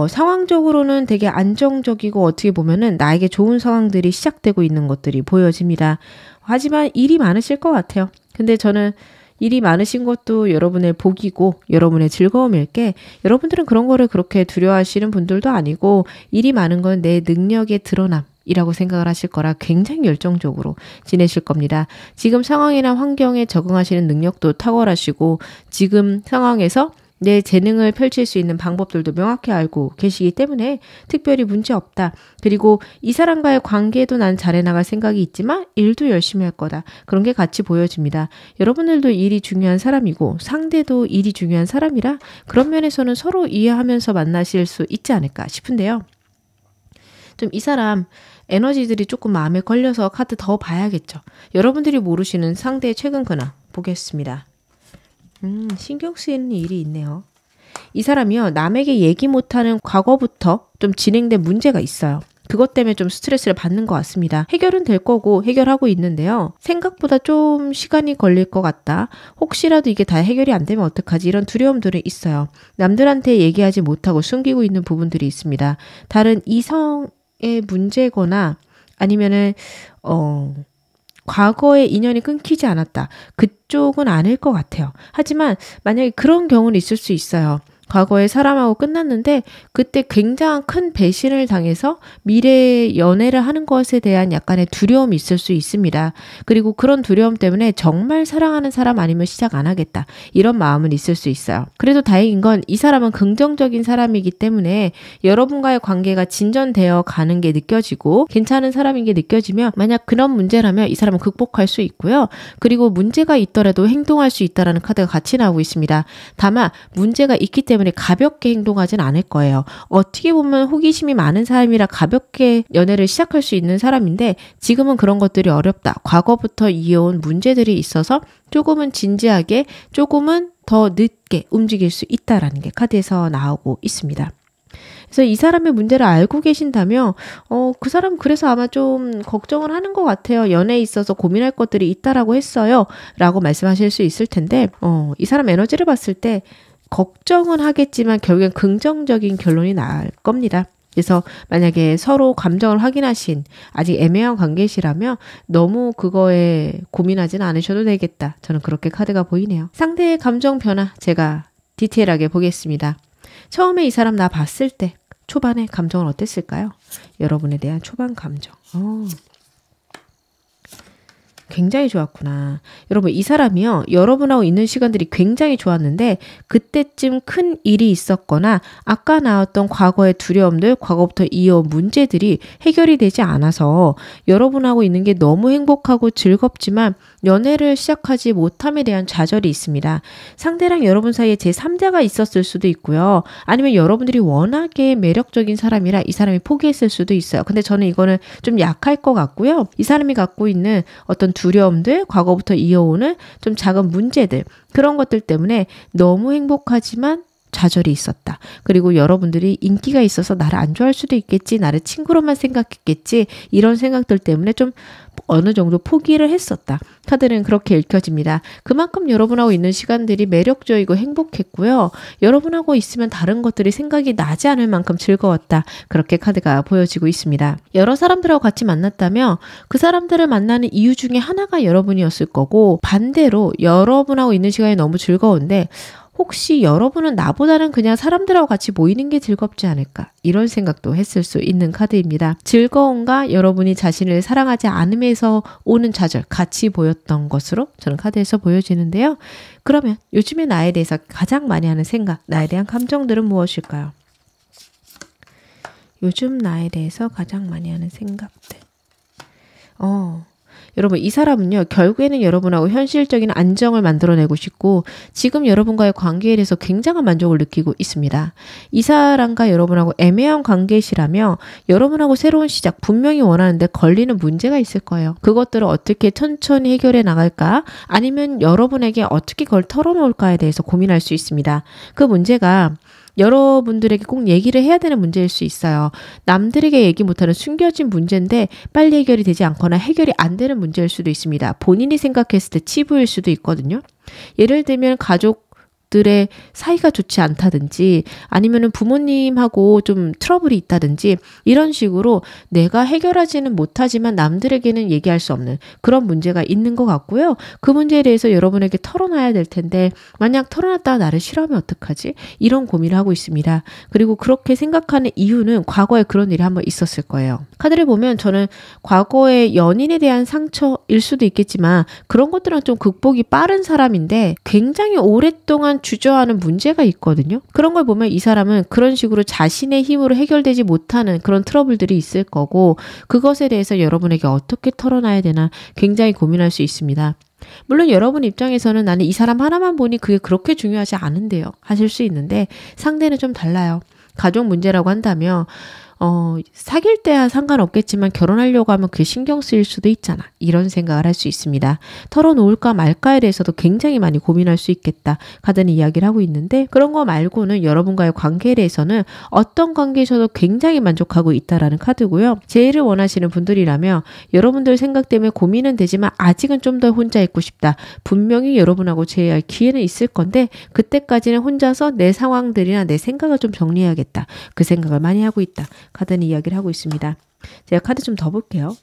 [SPEAKER 1] 상황적으로는 되게 안정적이고 어떻게 보면은 나에게 좋은 상황들이 시작되고 있는 것들이 보여집니다. 하지만 일이 많으실 것 같아요. 근데 저는 일이 많으신 것도 여러분의 복이고 여러분의 즐거움일 게 여러분들은 그런 거를 그렇게 두려워하시는 분들도 아니고 일이 많은 건 내 능력의 드러남 이라고 생각을 하실 거라 굉장히 열정적으로 지내실 겁니다. 지금 상황이나 환경에 적응하시는 능력도 탁월하시고 지금 상황에서 내 재능을 펼칠 수 있는 방법들도 명확히 알고 계시기 때문에 특별히 문제 없다. 그리고 이 사람과의 관계도 난 잘해나갈 생각이 있지만 일도 열심히 할 거다. 그런 게 같이 보여집니다. 여러분들도 일이 중요한 사람이고 상대도 일이 중요한 사람이라 그런 면에서는 서로 이해하면서 만나실 수 있지 않을까 싶은데요. 좀 이 사람 에너지들이 조금 마음에 걸려서 카드 더 봐야겠죠. 여러분들이 모르시는 상대의 최근 근황 보겠습니다. 신경 쓰이는 일이 있네요. 이 사람이요. 남에게 얘기 못하는 과거부터 좀 진행된 문제가 있어요. 그것 때문에 좀 스트레스를 받는 것 같습니다. 해결은 될 거고 해결하고 있는데요. 생각보다 좀 시간이 걸릴 것 같다. 혹시라도 이게 다 해결이 안 되면 어떡하지? 이런 두려움들이 있어요. 남들한테 얘기하지 못하고 숨기고 있는 부분들이 있습니다. 다른 이성의 문제거나 아니면은 과거의 인연이 끊기지 않았다. 그쪽은 아닐 것 같아요. 하지만 만약에 그런 경우는 있을 수 있어요. 과거에 사람하고 끝났는데 그때 굉장한 큰 배신을 당해서 미래에 연애를 하는 것에 대한 약간의 두려움이 있을 수 있습니다. 그리고 그런 두려움 때문에 정말 사랑하는 사람 아니면 시작 안 하겠다. 이런 마음은 있을 수 있어요. 그래도 다행인 건 이 사람은 긍정적인 사람이기 때문에 여러분과의 관계가 진전되어 가는 게 느껴지고 괜찮은 사람인 게 느껴지면 만약 그런 문제라면 이 사람은 극복할 수 있고요. 그리고 문제가 있더라도 행동할 수 있다는 카드가 같이 나오고 있습니다. 다만 문제가 있기 때문에 가볍게 행동하진 않을 거예요. 어떻게 보면 호기심이 많은 사람이라 가볍게 연애를 시작할 수 있는 사람인데 지금은 그런 것들이 어렵다. 과거부터 이어온 문제들이 있어서 조금은 진지하게 조금은 더 늦게 움직일 수 있다라는 게 카드에서 나오고 있습니다. 그래서 이 사람의 문제를 알고 계신다면 그 사람 그래서 아마 좀 걱정을 하는 것 같아요. 연애에 있어서 고민할 것들이 있다라고 했어요. 라고 말씀하실 수 있을 텐데 이 사람 에너지를 봤을 때 걱정은 하겠지만 결국엔 긍정적인 결론이 나올 겁니다. 그래서 만약에 서로 감정을 확인하신 아직 애매한 관계시라면 너무 그거에 고민하지는 않으셔도 되겠다. 저는 그렇게 카드가 보이네요. 상대의 감정 변화 제가 디테일하게 보겠습니다. 처음에 이 사람 나 봤을 때 초반에 감정은 어땠을까요? 여러분에 대한 초반 감정. 굉장히 좋았구나. 여러분 이 사람이요. 여러분하고 있는 시간들이 굉장히 좋았는데 그때쯤 큰 일이 있었거나 아까 나왔던 과거의 두려움들, 과거부터 이어온 문제들이 해결이 되지 않아서 여러분하고 있는 게 너무 행복하고 즐겁지만 연애를 시작하지 못함에 대한 좌절이 있습니다. 상대랑 여러분 사이에 제3자가 있었을 수도 있고요. 아니면 여러분들이 워낙에 매력적인 사람이라 이 사람이 포기했을 수도 있어요. 근데 저는 이거는 좀 약할 것 같고요. 이 사람이 갖고 있는 어떤 두려움들, 과거부터 이어오는 좀 작은 문제들 그런 것들 때문에 너무 행복하지만 좌절이 있었다. 그리고 여러분들이 인기가 있어서 나를 안 좋아할 수도 있겠지. 나를 친구로만 생각했겠지. 이런 생각들 때문에 좀 어느 정도 포기를 했었다. 카드는 그렇게 읽혀집니다. 그만큼 여러분하고 있는 시간들이 매력적이고 행복했고요. 여러분하고 있으면 다른 것들이 생각이 나지 않을 만큼 즐거웠다. 그렇게 카드가 보여지고 있습니다. 여러 사람들하고 같이 만났다면 그 사람들을 만나는 이유 중에 하나가 여러분이었을 거고 반대로 여러분하고 있는 시간이 너무 즐거운데 혹시 여러분은 나보다는 그냥 사람들하고 같이 모이는 게 즐겁지 않을까? 이런 생각도 했을 수 있는 카드입니다. 즐거움과 여러분이 자신을 사랑하지 않음에서 오는 좌절 같이 보였던 것으로 저는 카드에서 보여지는데요. 그러면 요즘에 나에 대해서 가장 많이 하는 생각, 나에 대한 감정들은 무엇일까요? 요즘 나에 대해서 가장 많이 하는 생각들. 여러분 이 사람은요 결국에는 여러분하고 현실적인 안정을 만들어내고 싶고 지금 여러분과의 관계에 대해서 굉장한 만족을 느끼고 있습니다. 이 사람과 여러분하고 애매한 관계시라며 여러분하고 새로운 시작 분명히 원하는데 걸리는 문제가 있을 거예요. 그것들을 어떻게 천천히 해결해 나갈까 아니면 여러분에게 어떻게 그걸 털어놓을까에 대해서 고민할 수 있습니다. 그 문제가 여러분들에게 꼭 얘기를 해야 되는 문제일 수 있어요. 남들에게 얘기 못하는 숨겨진 문제인데 빨리 해결이 되지 않거나 해결이 안 되는 문제일 수도 있습니다. 본인이 생각했을 때 치부일 수도 있거든요. 예를 들면 가족들의 사이가 좋지 않다든지 아니면은 부모님하고 좀 트러블이 있다든지 이런 식으로 내가 해결하지는 못하지만 남들에게는 얘기할 수 없는 그런 문제가 있는 것 같고요. 그 문제에 대해서 여러분에게 털어놔야 될 텐데 만약 털어놨다가 나를 싫어하면 어떡하지? 이런 고민을 하고 있습니다. 그리고 그렇게 생각하는 이유는 과거에 그런 일이 한번 있었을 거예요. 카드를 보면 저는 과거의 연인에 대한 상처일 수도 있겠지만 그런 것들은 좀 극복이 빠른 사람인데 굉장히 오랫동안 주저하는 문제가 있거든요. 그런 걸 보면 이 사람은 그런 식으로 자신의 힘으로 해결되지 못하는 그런 트러블들이 있을 거고 그것에 대해서 여러분에게 어떻게 털어놔야 되나 굉장히 고민할 수 있습니다. 물론 여러분 입장에서는 나는 이 사람 하나만 보니 그게 그렇게 중요하지 않은데요 하실 수 있는데 상대는 좀 달라요. 가족 문제라고 한다면 사귈 때야 상관없겠지만 결혼하려고 하면 그게 신경 쓰일 수도 있잖아. 이런 생각을 할 수 있습니다. 털어놓을까 말까에 대해서도 굉장히 많이 고민할 수 있겠다. 카드는 이야기를 하고 있는데 그런 거 말고는 여러분과의 관계에 대해서는 어떤 관계에서도 굉장히 만족하고 있다라는 카드고요. 제의를 원하시는 분들이라면 여러분들 생각 때문에 고민은 되지만 아직은 좀 더 혼자 있고 싶다. 분명히 여러분하고 제의할 기회는 있을 건데 그때까지는 혼자서 내 상황들이나 내 생각을 좀 정리해야겠다. 그 생각을 많이 하고 있다. 카드는 이야기를 하고 있습니다. 제가 카드 좀 더 볼게요.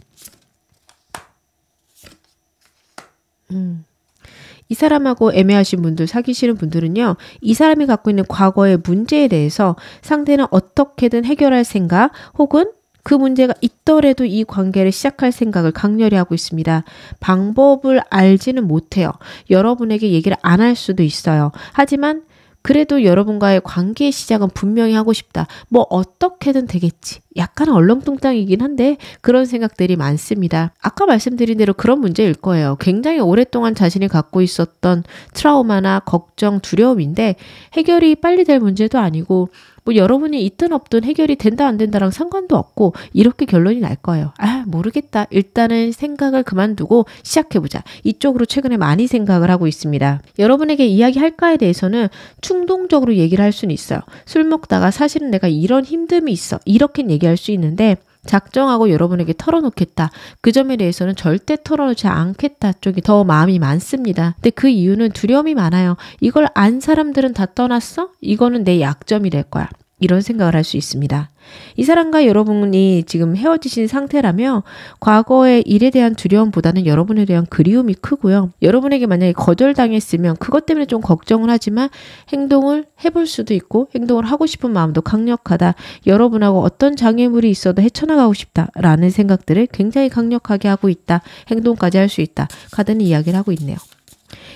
[SPEAKER 1] 이 사람하고 애매하신 분들, 사귀시는 분들은요. 이 사람이 갖고 있는 과거의 문제에 대해서 상대는 어떻게든 해결할 생각 혹은 그 문제가 있더라도 이 관계를 시작할 생각을 강렬히 하고 있습니다. 방법을 알지는 못해요. 여러분에게 얘기를 안 할 수도 있어요. 하지만 그래도 여러분과의 관계의 시작은 분명히 하고 싶다. 뭐 어떻게든 되겠지. 약간 얼렁뚱땅이긴 한데 그런 생각들이 많습니다. 아까 말씀드린 대로 그런 문제일 거예요. 굉장히 오랫동안 자신이 갖고 있었던 트라우마나 걱정, 두려움인데 해결이 빨리 될 문제도 아니고 뭐 여러분이 있든 없든 해결이 된다 안 된다랑 상관도 없고 이렇게 결론이 날 거예요. 모르겠다. 일단은 생각을 그만두고 시작해보자. 이쪽으로 최근에 많이 생각을 하고 있습니다. 여러분에게 이야기할까에 대해서는 충동적으로 얘기를 할 수는 있어요. 술 먹다가 사실은 내가 이런 힘듦이 있어. 이렇게 얘기할 수 있는데 작정하고 여러분에게 털어놓겠다. 그 점에 대해서는 절대 털어놓지 않겠다 쪽이 더 마음이 많습니다. 근데 그 이유는 두려움이 많아요. 이걸 안 사람들은 다 떠났어? 이거는 내 약점이 될 거야. 이런 생각을 할 수 있습니다. 이 사람과 여러분이 지금 헤어지신 상태라며 과거의 일에 대한 두려움보다는 여러분에 대한 그리움이 크고요. 여러분에게 만약에 거절당했으면 그것 때문에 좀 걱정을 하지만 행동을 해볼 수도 있고 행동을 하고 싶은 마음도 강력하다. 여러분하고 어떤 장애물이 있어도 헤쳐나가고 싶다라는 생각들을 굉장히 강력하게 하고 있다. 행동까지 할 수 있다. 카드는 이야기를 하고 있네요.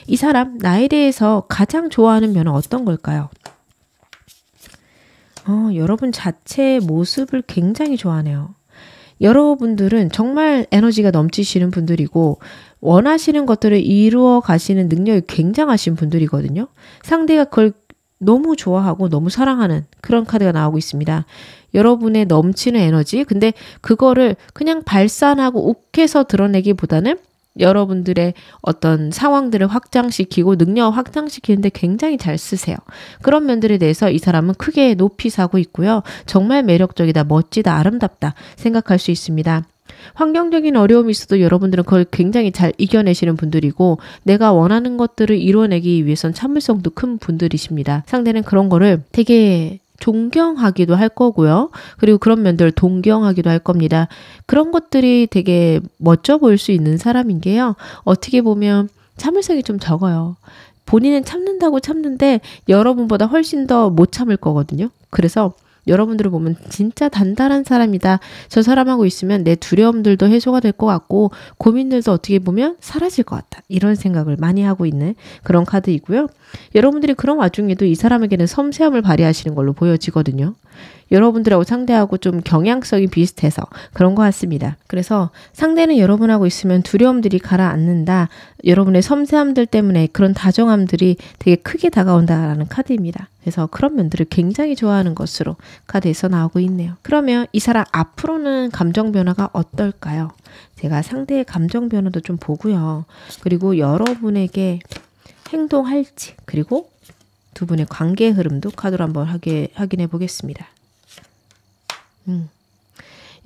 [SPEAKER 1] 이 사람 나에 대해서 가장 좋아하는 면은 어떤 걸까요? 여러분 자체의 모습을 굉장히 좋아하네요. 여러분들은 정말 에너지가 넘치시는 분들이고 원하시는 것들을 이루어 가시는 능력이 굉장하신 분들이거든요. 상대가 그걸 너무 좋아하고 너무 사랑하는 그런 카드가 나오고 있습니다. 여러분의 넘치는 에너지, 근데 그거를 그냥 발산하고 욱해서 드러내기보다는 여러분들의 어떤 상황들을 확장시키고 능력을 확장시키는데 굉장히 잘 쓰세요. 그런 면들에 대해서 이 사람은 크게 높이 사고 있고요. 정말 매력적이다, 멋지다, 아름답다 생각할 수 있습니다. 환경적인 어려움이 있어도 여러분들은 그걸 굉장히 잘 이겨내시는 분들이고 내가 원하는 것들을 이루어내기 위해선 참을성도 큰 분들이십니다. 상대는 그런 거를 되게 존경하기도 할 거고요. 그리고 그런 면들을 동경하기도 할 겁니다. 그런 것들이 되게 멋져 보일 수 있는 사람인 게요. 어떻게 보면 참을성이 좀 적어요. 본인은 참는다고 참는데 여러분보다 훨씬 더 못 참을 거거든요. 그래서 여러분들을 보면 진짜 단단한 사람이다. 저 사람하고 있으면 내 두려움들도 해소가 될 것 같고 고민들도 어떻게 보면 사라질 것 같다. 이런 생각을 많이 하고 있는 그런 카드이고요. 여러분들이 그런 와중에도 이 사람에게는 섬세함을 발휘하시는 걸로 보여지거든요. 여러분들하고 상대하고 좀 경향성이 비슷해서 그런 것 같습니다. 그래서 상대는 여러분하고 있으면 두려움들이 가라앉는다. 여러분의 섬세함들 때문에 그런 다정함들이 되게 크게 다가온다라는 카드입니다. 그래서 그런 면들을 굉장히 좋아하는 것으로 카드에서 나오고 있네요. 그러면 이 사람 앞으로는 감정 변화가 어떨까요? 제가 상대의 감정 변화도 좀 보고요. 그리고 여러분에게 행동할지, 그리고 두 분의 관계의 흐름도 카드로 한번 확인해 보겠습니다.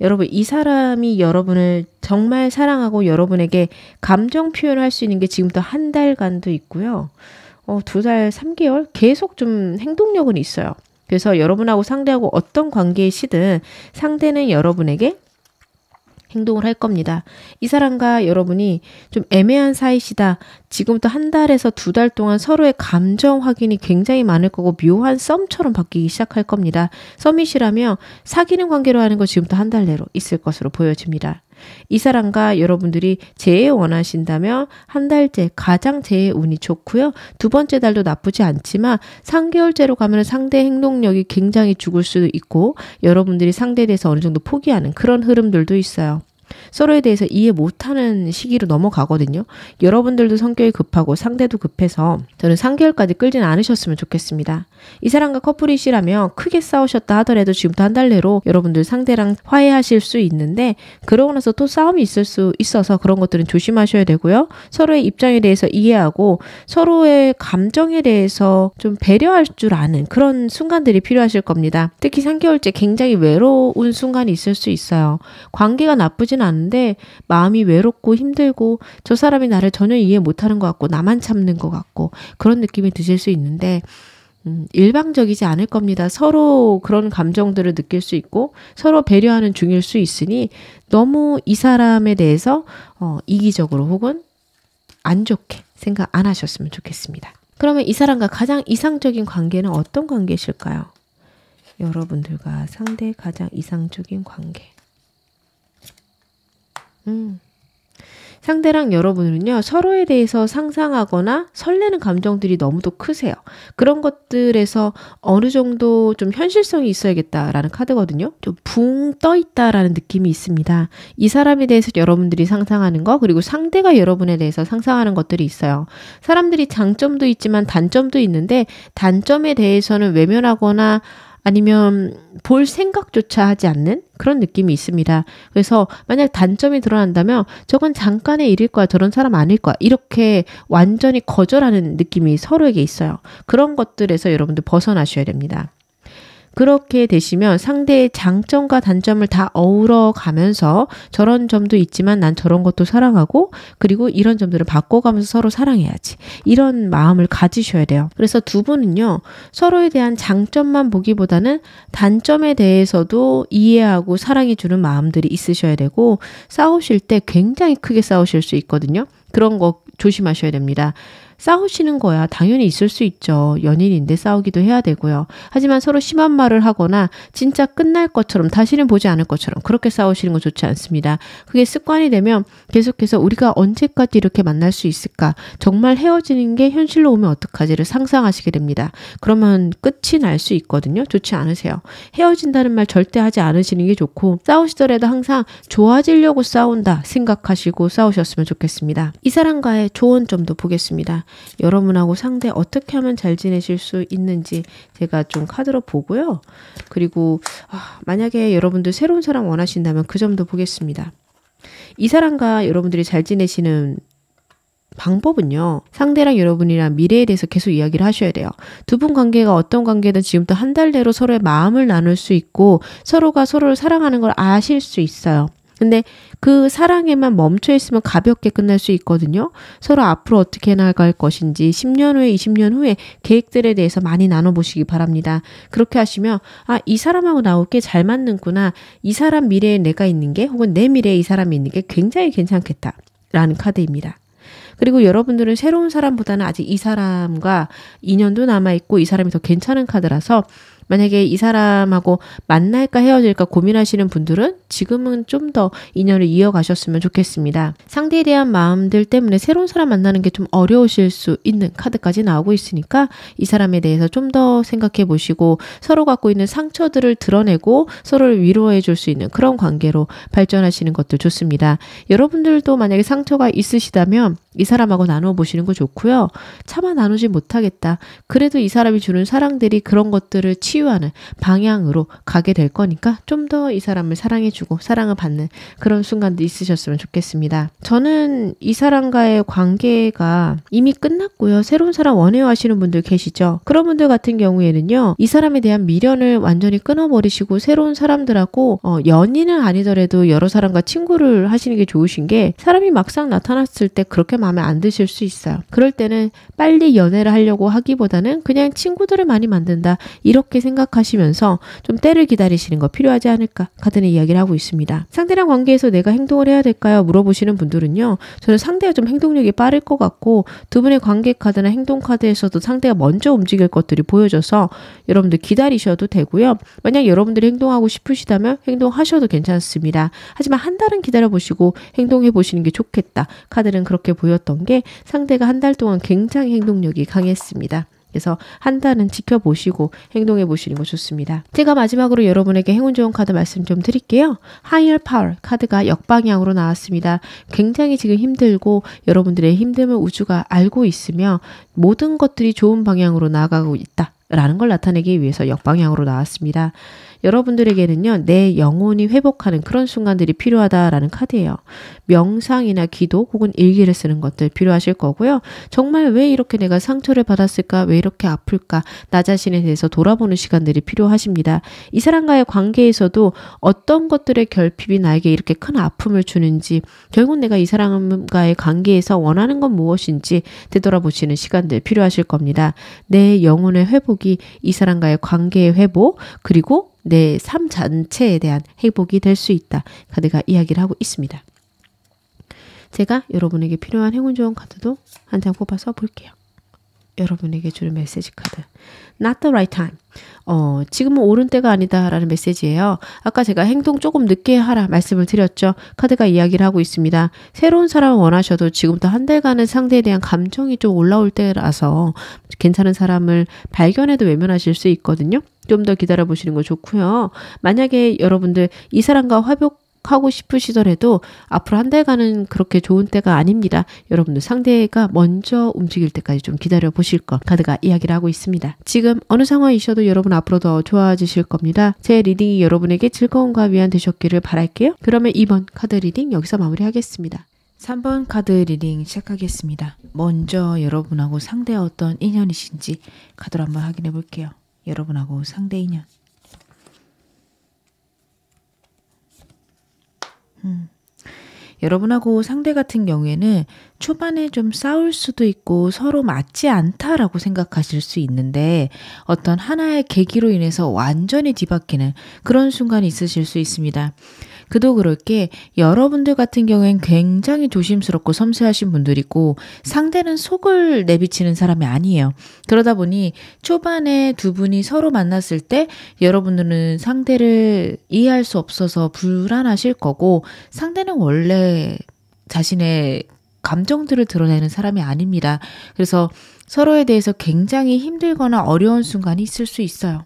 [SPEAKER 1] 여러분, 이 사람이 여러분을 정말 사랑하고 여러분에게 감정 표현을 할 수 있는 게 지금부터 한 달간도 있고요. 2달, 3개월 계속 좀 행동력은 있어요. 그래서 여러분하고 상대하고 어떤 관계이시든 상대는 여러분에게 행동을 할 겁니다. 이 사람과 여러분이 좀 애매한 사이시다. 지금부터 한 달에서 2달 동안 서로의 감정 확인이 굉장히 많을 거고 묘한 썸처럼 바뀌기 시작할 겁니다. 썸이시라면 사귀는 관계로 하는 거 지금부터 한 달 내로 있을 것으로 보여집니다. 이 사람과 여러분들이 재회 원하신다면 한 달째 가장 재회 운이 좋고요. 두 번째 달도 나쁘지 않지만 3개월째로 가면 상대 행동력이 굉장히 죽을 수도 있고 여러분들이 상대에 대해서 어느 정도 포기하는 그런 흐름들도 있어요. 서로에 대해서 이해 못하는 시기로 넘어가거든요. 여러분들도 성격이 급하고 상대도 급해서 저는 3개월까지 끌지는 않으셨으면 좋겠습니다. 이 사람과 커플이시라면 크게 싸우셨다 하더라도 지금부터 한 달 내로 여러분들 상대랑 화해하실 수 있는데 그러고 나서 또 싸움이 있을 수 있어서 그런 것들은 조심하셔야 되고요. 서로의 입장에 대해서 이해하고 서로의 감정에 대해서 좀 배려할 줄 아는 그런 순간들이 필요하실 겁니다. 특히 3개월째 굉장히 외로운 순간이 있을 수 있어요. 관계가 나쁘진 않은데 마음이 외롭고 힘들고 저 사람이 나를 전혀 이해 못하는 것 같고 나만 참는 것 같고 그런 느낌이 드실 수 있는데 일방적이지 않을 겁니다. 서로 그런 감정들을 느낄 수 있고 서로 배려하는 중일 수 있으니 너무 이 사람에 대해서 이기적으로 혹은 안 좋게 생각 안 하셨으면 좋겠습니다. 그러면 이 사람과 가장 이상적인 관계는 어떤 관계실까요? 여러분들과 상대의 가장 이상적인 관계. 상대랑 여러분은요 서로에 대해서 상상하거나 설레는 감정들이 너무도 크세요. 그런 것들에서 어느 정도 좀 현실성이 있어야겠다라는 카드거든요. 좀 붕 떠 있다라는 느낌이 있습니다. 이 사람에 대해서 여러분들이 상상하는 거 그리고 상대가 여러분에 대해서 상상하는 것들이 있어요. 사람들이 장점도 있지만 단점도 있는데 단점에 대해서는 외면하거나 아니면 볼 생각조차 하지 않는 그런 느낌이 있습니다. 그래서 만약 단점이 드러난다면 저건 잠깐의 일일 거야. 저런 사람 아닐 거야. 이렇게 완전히 거절하는 느낌이 서로에게 있어요. 그런 것들에서 여러분들 벗어나셔야 됩니다. 그렇게 되시면 상대의 장점과 단점을 다 어우러 가면서 저런 점도 있지만 난 저런 것도 사랑하고 그리고 이런 점들을 바꿔가면서 서로 사랑해야지. 이런 마음을 가지셔야 돼요. 그래서 두 분은요. 서로에 대한 장점만 보기보다는 단점에 대해서도 이해하고 사랑해주는 마음들이 있으셔야 되고 싸우실 때 굉장히 크게 싸우실 수 있거든요. 그런 거 조심하셔야 됩니다. 싸우시는 거야 당연히 있을 수 있죠. 연인인데 싸우기도 해야 되고요. 하지만 서로 심한 말을 하거나 진짜 끝날 것처럼 다시는 보지 않을 것처럼 그렇게 싸우시는 거 좋지 않습니다. 그게 습관이 되면 계속해서 우리가 언제까지 이렇게 만날 수 있을까? 정말 헤어지는 게 현실로 오면 어떡하지를 상상하시게 됩니다. 그러면 끝이 날 수 있거든요. 좋지 않으세요. 헤어진다는 말 절대 하지 않으시는 게 좋고 싸우시더라도 항상 좋아지려고 싸운다 생각하시고 싸우셨으면 좋겠습니다. 이 사람과의 조언점도 보겠습니다. 여러분하고 상대 어떻게 하면 잘 지내실 수 있는지 제가 좀 카드로 보고요. 그리고 만약에 여러분들 새로운 사람 원하신다면 그 점도 보겠습니다. 이 사람과 여러분들이 잘 지내시는 방법은요. 상대랑 여러분이랑 미래에 대해서 계속 이야기를 하셔야 돼요. 두 분 관계가 어떤 관계든 지금부터 한 달 내로 서로의 마음을 나눌 수 있고 서로가 서로를 사랑하는 걸 아실 수 있어요. 근데 그 사랑에만 멈춰 있으면 가볍게 끝날 수 있거든요. 서로 앞으로 어떻게 나아갈 것인지 10년 후에 20년 후에 계획들에 대해서 많이 나눠보시기 바랍니다. 그렇게 하시면 이 사람하고 나 꽤 잘 맞는구나. 이 사람 미래에 내가 있는 게 혹은 내 미래에 이 사람이 있는 게 굉장히 괜찮겠다라는 카드입니다. 그리고 여러분들은 새로운 사람보다는 아직 이 사람과 인연도 남아있고 이 사람이 더 괜찮은 카드라서 만약에 이 사람하고 만날까 헤어질까 고민하시는 분들은 지금은 좀 더 인연을 이어가셨으면 좋겠습니다. 상대에 대한 마음들 때문에 새로운 사람 만나는 게 좀 어려우실 수 있는 카드까지 나오고 있으니까 이 사람에 대해서 좀 더 생각해 보시고 서로 갖고 있는 상처들을 드러내고 서로를 위로해 줄 수 있는 그런 관계로 발전하시는 것도 좋습니다. 여러분들도 만약에 상처가 있으시다면 이 사람하고 나눠보시는 거 좋고요. 차마 나누지 못하겠다. 그래도 이 사람이 주는 사랑들이 그런 것들을 치유하는 방향으로 가게 될 거니까 좀 더 이 사람을 사랑해주고 사랑을 받는 그런 순간도 있으셨으면 좋겠습니다. 저는 이 사람과의 관계가 이미 끝났고요. 새로운 사람 원해요 하시는 분들 계시죠. 그런 분들 같은 경우에는요. 이 사람에 대한 미련을 완전히 끊어버리시고 새로운 사람들하고 연인은 아니더라도 여러 사람과 친구를 하시는 게 좋으신 게 사람이 막상 나타났을 때 그렇게 마음에 안 드실 수 있어요. 그럴 때는 빨리 연애를 하려고 하기보다는 그냥 친구들을 많이 만든다 이렇게 생각하시면서 좀 때를 기다리시는 거 필요하지 않을까 카드는 이야기를 하고 있습니다. 상대랑 관계에서 내가 행동을 해야 될까요? 물어보시는 분들은요. 저는 상대가 좀 행동력이 빠를 것 같고 두 분의 관계 카드나 행동 카드에서도 상대가 먼저 움직일 것들이 보여져서 여러분들 기다리셔도 되고요. 만약 여러분들이 행동하고 싶으시다면 행동하셔도 괜찮습니다. 하지만 한 달은 기다려보시고 행동해 보시는 게 좋겠다. 카드는 그렇게 보였던 게 상대가 한 달 동안 굉장히 행동력이 강했습니다. 그래서 한 달은 지켜보시고 행동해 보시는 거 좋습니다. 제가 마지막으로 여러분에게 행운 좋은 카드 말씀 좀 드릴게요. Higher Power 카드가 역방향으로 나왔습니다. 굉장히 지금 힘들고 여러분들의 힘듦을 우주가 알고 있으며 모든 것들이 좋은 방향으로 나아가고 있다. 라는 걸 나타내기 위해서 역방향으로 나왔습니다. 여러분들에게는요. 내 영혼이 회복하는 그런 순간들이 필요하다라는 카드예요. 명상이나 기도 혹은 일기를 쓰는 것들 필요하실 거고요. 정말 왜 이렇게 내가 상처를 받았을까? 왜 이렇게 아플까? 나 자신에 대해서 돌아보는 시간들이 필요하십니다. 이 사람과의 관계에서도 어떤 것들의 결핍이 나에게 이렇게 큰 아픔을 주는지 결국 내가 이 사람과의 관계에서 원하는 건 무엇인지 되돌아보시는 시간들 필요하실 겁니다. 내 영혼의 회복이 이 사람과의 관계의 회복 그리고 내 삶 전체에 대한 회복이 될 수 있다. 카드가 이야기를 하고 있습니다. 제가 여러분에게 필요한 행운 좋은 카드도 한 장 뽑아서 볼게요. 여러분에게 주는 메시지 카드. Not the right time. 지금은 옳은 때가 아니다라는 메시지예요. 아까 제가 행동 조금 늦게 하라 말씀을 드렸죠. 카드가 이야기를 하고 있습니다. 새로운 사람을 원하셔도 지금부터 한 달간은 상대에 대한 감정이 좀 올라올 때라서 괜찮은 사람을 발견해도 외면하실 수 있거든요. 좀 더 기다려보시는 거 좋고요. 만약에 여러분들 이 사람과 화목하고 싶으시더라도 앞으로 한 달간은 그렇게 좋은 때가 아닙니다. 여러분들 상대가 먼저 움직일 때까지 좀 기다려보실 것 카드가 이야기를 하고 있습니다. 지금 어느 상황이셔도 여러분 앞으로 더 좋아지실 겁니다. 제 리딩이 여러분에게 즐거움과 위안 되셨기를 바랄게요. 그러면 2번 카드 리딩 여기서 마무리하겠습니다. 3번 카드 리딩 시작하겠습니다. 먼저 여러분하고 상대와 어떤 인연이신지 카드로 한번 확인해 볼게요. 여러분하고 상대 인연. 여러분하고 상대 같은 경우에는 초반에 좀 싸울 수도 있고 서로 맞지 않다라고 생각하실 수 있는데 어떤 하나의 계기로 인해서 완전히 뒤바뀌는 그런 순간이 있으실 수 있습니다. 그도 그럴 게 여러분들 같은 경우엔 굉장히 조심스럽고 섬세하신 분들이고 상대는 속을 내비치는 사람이 아니에요. 그러다 보니 초반에 두 분이 서로 만났을 때 여러분들은 상대를 이해할 수 없어서 불안하실 거고 상대는 원래 자신의 감정들을 드러내는 사람이 아닙니다. 그래서 서로에 대해서 굉장히 힘들거나 어려운 순간이 있을 수 있어요.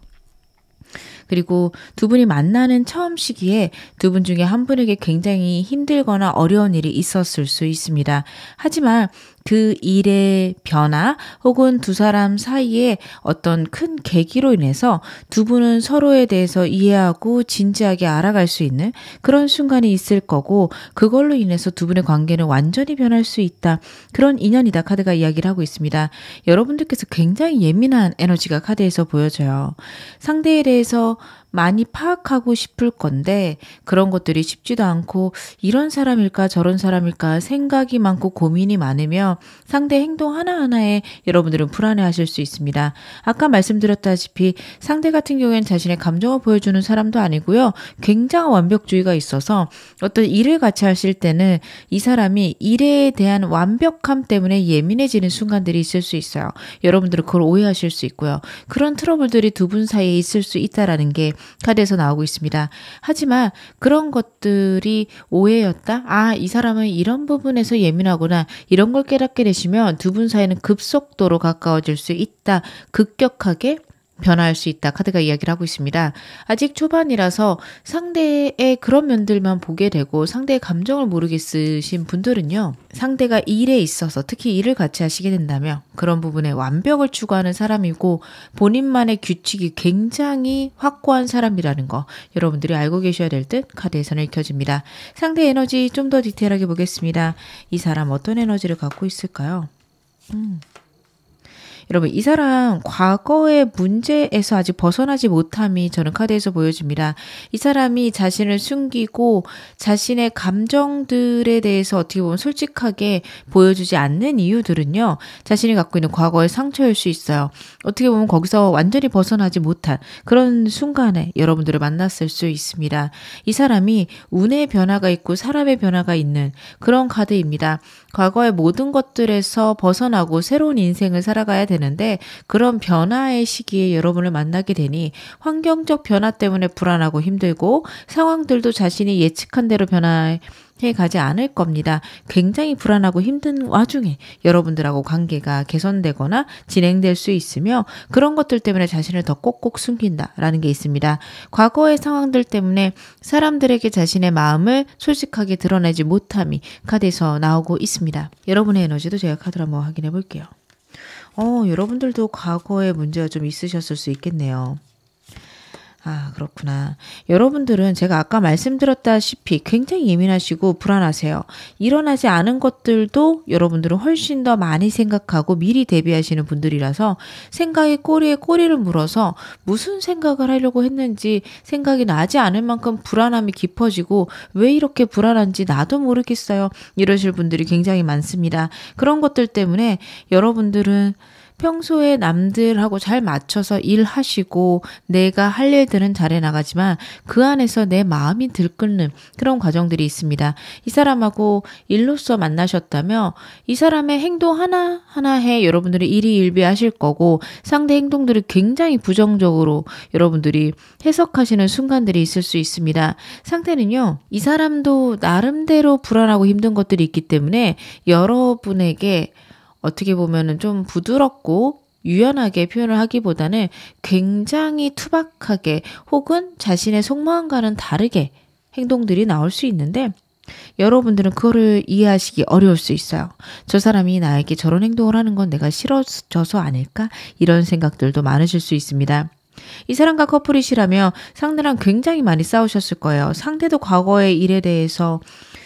[SPEAKER 1] 그리고 두 분이 만나는 처음 시기에 두 분 중에 한 분에게 굉장히 힘들거나 어려운 일이 있었을 수 있습니다. 하지만 그 일의 변화 혹은 두 사람 사이에 어떤 큰 계기로 인해서 두 분은 서로에 대해서 이해하고 진지하게 알아갈 수 있는 그런 순간이 있을 거고 그걸로 인해서 두 분의 관계는 완전히 변할 수 있다. 그런 인연이다. 카드가 이야기를 하고 있습니다. 여러분들께서 굉장히 예민한 에너지가 카드에서 보여져요. 상대에 대해서 많이 파악하고 싶을 건데 그런 것들이 쉽지도 않고 이런 사람일까 저런 사람일까 생각이 많고 고민이 많으며 상대 행동 하나하나에 여러분들은 불안해하실 수 있습니다. 아까 말씀드렸다시피 상대 같은 경우에는 자신의 감정을 보여주는 사람도 아니고요. 굉장한 완벽주의가 있어서 어떤 일을 같이 하실 때는 이 사람이 일에 대한 완벽함 때문에 예민해지는 순간들이 있을 수 있어요. 여러분들은 그걸 오해하실 수 있고요. 그런 트러블들이 두 분 사이에 있을 수 있다라는 게 카드에서 나오고 있습니다. 하지만 그런 것들이 오해였다? 아, 이 사람은 이런 부분에서 예민하구나. 이런 걸 깨닫게 되시면 두 분 사이는 급속도로 가까워질 수 있다. 급격하게 변화할 수 있다. 카드가 이야기를 하고 있습니다. 아직 초반이라서 상대의 그런 면들만 보게 되고 상대의 감정을 모르겠으신 분들은요. 상대가 일에 있어서 특히 일을 같이 하시게 된다면 그런 부분에 완벽을 추구하는 사람이고 본인만의 규칙이 굉장히 확고한 사람이라는 거 여러분들이 알고 계셔야 될 듯 카드에서는 읽혀집니다. 상대 에너지 좀 더 디테일하게 보겠습니다. 이 사람 어떤 에너지를 갖고 있을까요? 여러분 이 사람 과거의 문제에서 아직 벗어나지 못함이 저는 카드에서 보여집니다. 이 사람이 자신을 숨기고 자신의 감정들에 대해서 어떻게 보면 솔직하게 보여주지 않는 이유들은요. 자신이 갖고 있는 과거의 상처일 수 있어요. 어떻게 보면 거기서 완전히 벗어나지 못한 그런 순간에 여러분들을 만났을 수 있습니다. 이 사람이 운의 변화가 있고 사람의 변화가 있는 그런 카드입니다. 과거의 모든 것들에서 벗어나고 새로운 인생을 살아가야 되는데 그런 변화의 시기에 여러분을 만나게 되니 환경적 변화 때문에 불안하고 힘들고 상황들도 자신이 예측한 대로 변화해 가지 않을 겁니다. 굉장히 불안하고 힘든 와중에 여러분들하고 관계가 개선되거나 진행될 수 있으며 그런 것들 때문에 자신을 더 꼭꼭 숨긴다라는 게 있습니다. 과거의 상황들 때문에 사람들에게 자신의 마음을 솔직하게 드러내지 못함이 카드에서 나오고 있습니다. 여러분의 에너지도 제가 카드를 한번 확인해 볼게요. 여러분들도 과거에 문제가 좀 있으셨을 수 있겠네요. 아, 그렇구나. 여러분들은 제가 아까 말씀드렸다시피 굉장히 예민하시고 불안하세요. 일어나지 않은 것들도 여러분들은 훨씬 더 많이 생각하고 미리 대비하시는 분들이라서 생각이 꼬리에 꼬리를 물어서 무슨 생각을 하려고 했는지 생각이 나지 않을 만큼 불안함이 깊어지고 왜 이렇게 불안한지 나도 모르겠어요. 이러실 분들이 굉장히 많습니다. 그런 것들 때문에 여러분들은 평소에 남들하고 잘 맞춰서 일하시고 내가 할 일들은 잘해 나가지만 그 안에서 내 마음이 들끓는 그런 과정들이 있습니다. 이 사람하고 일로서 만나셨다며 이 사람의 행동 하나하나에 여러분들이 일희일비하실 거고 상대 행동들을 굉장히 부정적으로 여러분들이 해석하시는 순간들이 있을 수 있습니다. 상대는요. 이 사람도 나름대로 불안하고 힘든 것들이 있기 때문에 여러분에게 어떻게 보면은 좀 부드럽고 유연하게 표현을 하기보다는 굉장히 투박하게 혹은 자신의 속마음과는 다르게 행동들이 나올 수 있는데 여러분들은 그거를 이해하시기 어려울 수 있어요. 저 사람이 나에게 저런 행동을 하는 건 내가 싫어져서 아닐까? 이런 생각들도 많으실 수 있습니다. 이 사람과 커플이시라며 상대랑 굉장히 많이 싸우셨을 거예요. 상대도 과거의 일에 대해서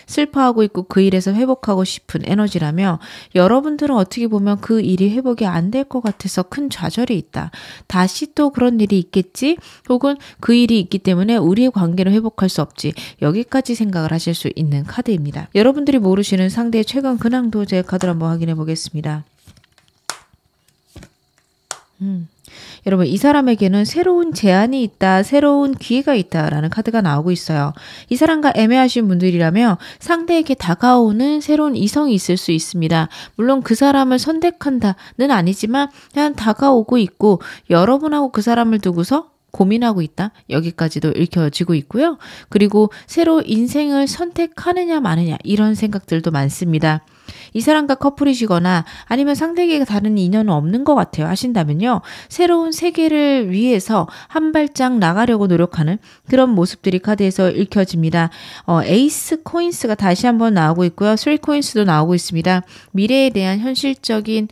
[SPEAKER 1] 슬퍼하고 있고 그 일에서 회복하고 싶은 에너지라며 여러분들은 어떻게 보면 그 일이 회복이 안 될 것 같아서 큰 좌절이 있다. 다시 또 그런 일이 있겠지? 혹은 그 일이 있기 때문에 우리의 관계를 회복할 수 없지. 여기까지 생각을 하실 수 있는 카드입니다. 여러분들이 모르시는 상대의 최근 근황도 제 카드를 한번 확인해 보겠습니다. 여러분 이 사람에게는 새로운 제안이 있다, 새로운 기회가 있다라는 카드가 나오고 있어요. 이 사람과 애매하신 분들이라면 상대에게 다가오는 새로운 이성이 있을 수 있습니다. 물론 그 사람을 선택한다는 아니지만 그냥 다가오고 있고 여러분하고 그 사람을 두고서 고민하고 있다. 여기까지도 읽혀지고 있고요. 그리고 새로 인생을 선택하느냐 마느냐 이런 생각들도 많습니다. 이 사람과 커플이시거나 아니면 상대에게 다른 인연은 없는 것 같아요 하신다면요. 새로운 세계를 위해서 한 발짝 나가려고 노력하는 그런 모습들이 카드에서 읽혀집니다. 에이스 코인스가 다시 한번 나오고 있고요. 3 코인스도 나오고 있습니다. 미래에 대한 현실적인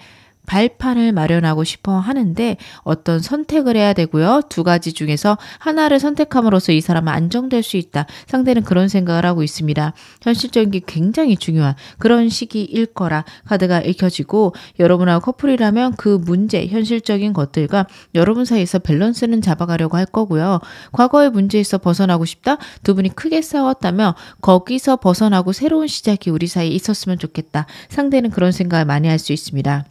[SPEAKER 1] 발판을 마련하고 싶어 하는데 어떤 선택을 해야 되고요. 두 가지 중에서 하나를 선택함으로써 이 사람은 안정될 수 있다. 상대는 그런 생각을 하고 있습니다. 현실적인 게 굉장히 중요한 그런 시기일 거라 카드가 읽혀지고 여러분하고 커플이라면 그 문제, 현실적인 것들과 여러분 사이에서 밸런스는 잡아가려고 할 거고요. 과거의 문제에서 벗어나고 싶다. 두 분이 크게 싸웠다면 거기서 벗어나고 새로운 시작이 우리 사이에 있었으면 좋겠다. 상대는 그런 생각을 많이 할 수 있습니다.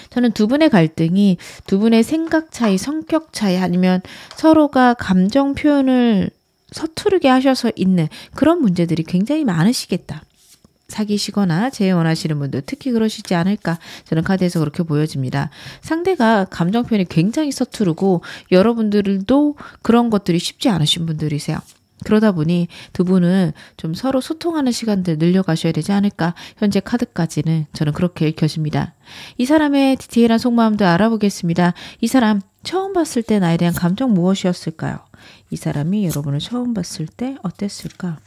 [SPEAKER 1] 저는 두 분의 갈등이 두 분의 생각 차이, 성격 차이 아니면 서로가 감정 표현을 서투르게 하셔서 있는 그런 문제들이 굉장히 많으시겠다. 사귀시거나 재혼하시는 분들 특히 그러시지 않을까 저는 카드에서 그렇게 보여집니다. 상대가 감정 표현이 굉장히 서투르고 여러분들도 그런 것들이 쉽지 않으신 분들이세요. 그러다 보니 두 분은 좀 서로 소통하는 시간들 늘려가셔야 되지 않을까. 현재 카드까지는 저는 그렇게 읽혀집니다. 이 사람의 디테일한 속마음도 알아보겠습니다. 이 사람 처음 봤을 때 나에 대한 감정 무엇이었을까요? 이 사람이 여러분을 처음 봤을 때 어땠을까?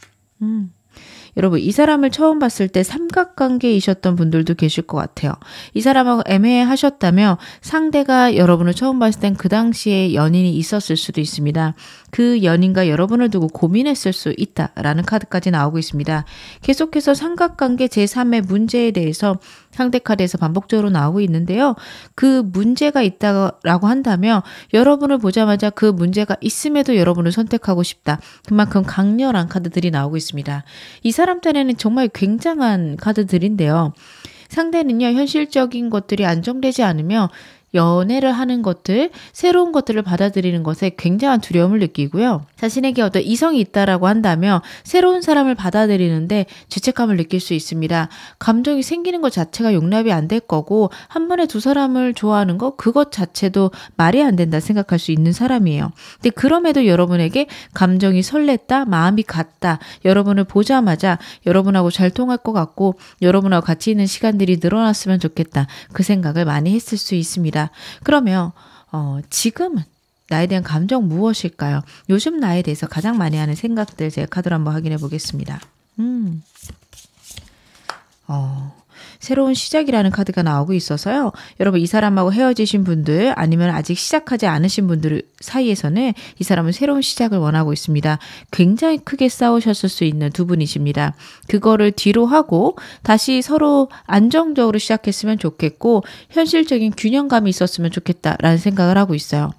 [SPEAKER 1] 여러분 이 사람을 처음 봤을 때 삼각관계이셨던 분들도 계실 것 같아요. 이 사람하고 애매하셨다면 상대가 여러분을 처음 봤을 땐 그 당시에 연인이 있었을 수도 있습니다. 그 연인과 여러분을 두고 고민했을 수 있다라는 카드까지 나오고 있습니다. 계속해서 삼각관계 제3의 문제에 대해서 상대 카드에서 반복적으로 나오고 있는데요. 그 문제가 있다라고 한다면 여러분을 보자마자 그 문제가 있음에도 여러분을 선택하고 싶다. 그만큼 강렬한 카드들이 나오고 있습니다. 이 사람 딴에는 정말 굉장한 카드들인데요. 상대는요. 현실적인 것들이 안정되지 않으며 연애를 하는 것들, 새로운 것들을 받아들이는 것에 굉장한 두려움을 느끼고요. 자신에게 어떤 이성이 있다라고 한다면 새로운 사람을 받아들이는데 죄책감을 느낄 수 있습니다. 감정이 생기는 것 자체가 용납이 안 될 거고 한 번에 두 사람을 좋아하는 것 그것 자체도 말이 안 된다 생각할 수 있는 사람이에요. 근데 그럼에도 여러분에게 감정이 설렜다, 마음이 갔다, 여러분을 보자마자 여러분하고 잘 통할 것 같고 여러분하고 같이 있는 시간들이 늘어났으면 좋겠다. 그 생각을 많이 했을 수 있습니다. 그러면 지금은 나에 대한 감정 무엇일까요? 요즘 나에 대해서 가장 많이 하는 생각들 제가 카드로 한번 확인해 보겠습니다. 새로운 시작이라는 카드가 나오고 있어서요. 여러분 이 사람하고 헤어지신 분들 아니면 아직 시작하지 않으신 분들 사이에서는 이 사람은 새로운 시작을 원하고 있습니다. 굉장히 크게 싸우셨을 수 있는 두 분이십니다. 그거를 뒤로 하고 다시 서로 안정적으로 시작했으면 좋겠고 현실적인 균형감이 있었으면 좋겠다라는 생각을 하고 있어요.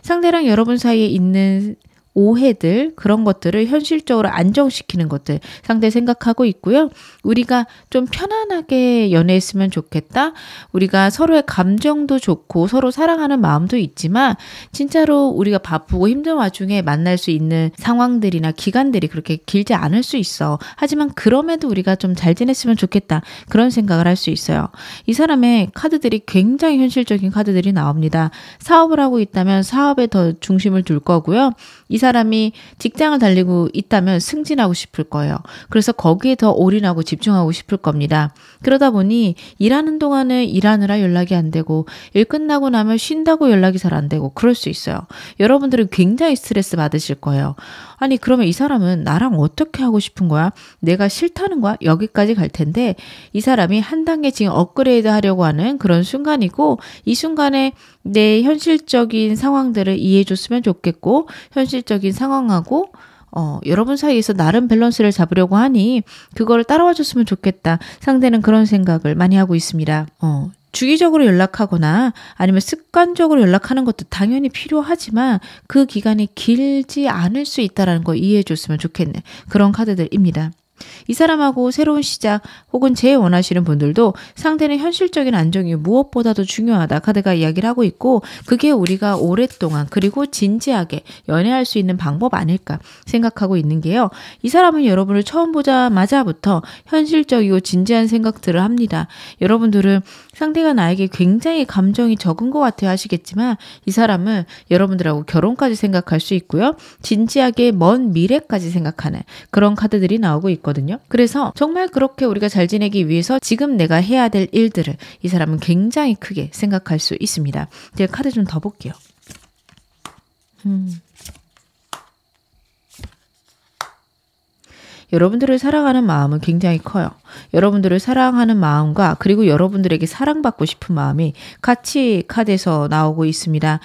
[SPEAKER 1] 상대랑 여러분 사이에 있는 오해들 그런 것들을 현실적으로 안정시키는 것들 상대 생각하고 있고요. 우리가 좀 편안하게 연애했으면 좋겠다. 우리가 서로의 감정도 좋고 서로 사랑하는 마음도 있지만 진짜로 우리가 바쁘고 힘든 와중에 만날 수 있는 상황들이나 기간들이 그렇게 길지 않을 수 있어. 하지만 그럼에도 우리가 좀 잘 지냈으면 좋겠다. 그런 생각을 할 수 있어요. 이 사람의 카드들이 굉장히 현실적인 카드들이 나옵니다. 사업을 하고 있다면 사업에 더 중심을 둘 거고요. 이 사람이 직장을 달리고 있다면 승진하고 싶을 거예요. 그래서 거기에 더 올인하고 집중하고 싶을 겁니다. 그러다 보니 일하는 동안은 일하느라 연락이 안 되고 일 끝나고 나면 쉰다고 연락이 잘 안 되고 그럴 수 있어요. 여러분들은 굉장히 스트레스 받으실 거예요. 아니 그러면 이 사람은 나랑 어떻게 하고 싶은 거야? 내가 싫다는 거야? 여기까지 갈 텐데 이 사람이 한 단계 지금 업그레이드 하려고 하는 그런 순간이고 이 순간에 내 현실적인 상황들을 이해해 줬으면 좋겠고 현실적인 상황하고 여러분 사이에서 나름 밸런스를 잡으려고 하니 그거를 따라와 줬으면 좋겠다. 상대는 그런 생각을 많이 하고 있습니다. 주기적으로 연락하거나 아니면 습관적으로 연락하는 것도 당연히 필요하지만 그 기간이 길지 않을 수 있다는 거 이해해 줬으면 좋겠네. 그런 카드들입니다. 이 사람하고 새로운 시작 혹은 재원하시는 분들도 상대는 현실적인 안정이 무엇보다도 중요하다 카드가 이야기를 하고 있고 그게 우리가 오랫동안 그리고 진지하게 연애할 수 있는 방법 아닐까 생각하고 있는 게요. 이 사람은 여러분을 처음 보자마자부터 현실적이고 진지한 생각들을 합니다. 여러분들은 상대가 나에게 굉장히 감정이 적은 것 같아요 하시겠지만 이 사람은 여러분들하고 결혼까지 생각할 수 있고요. 진지하게 먼 미래까지 생각하는 그런 카드들이 나오고 있거든요. 그래서 정말 그렇게 우리가 잘 지내기 위해서 지금 내가 해야 될 일들을 이 사람은 굉장히 크게 생각할 수 있습니다. 제가 카드 좀 더 볼게요. 여러분들을 사랑하는 마음은 굉장히 커요. 여러분들을 사랑하는 마음과 그리고 여러분들에게 사랑받고 싶은 마음이 같이 카드에서 나오고 있습니다.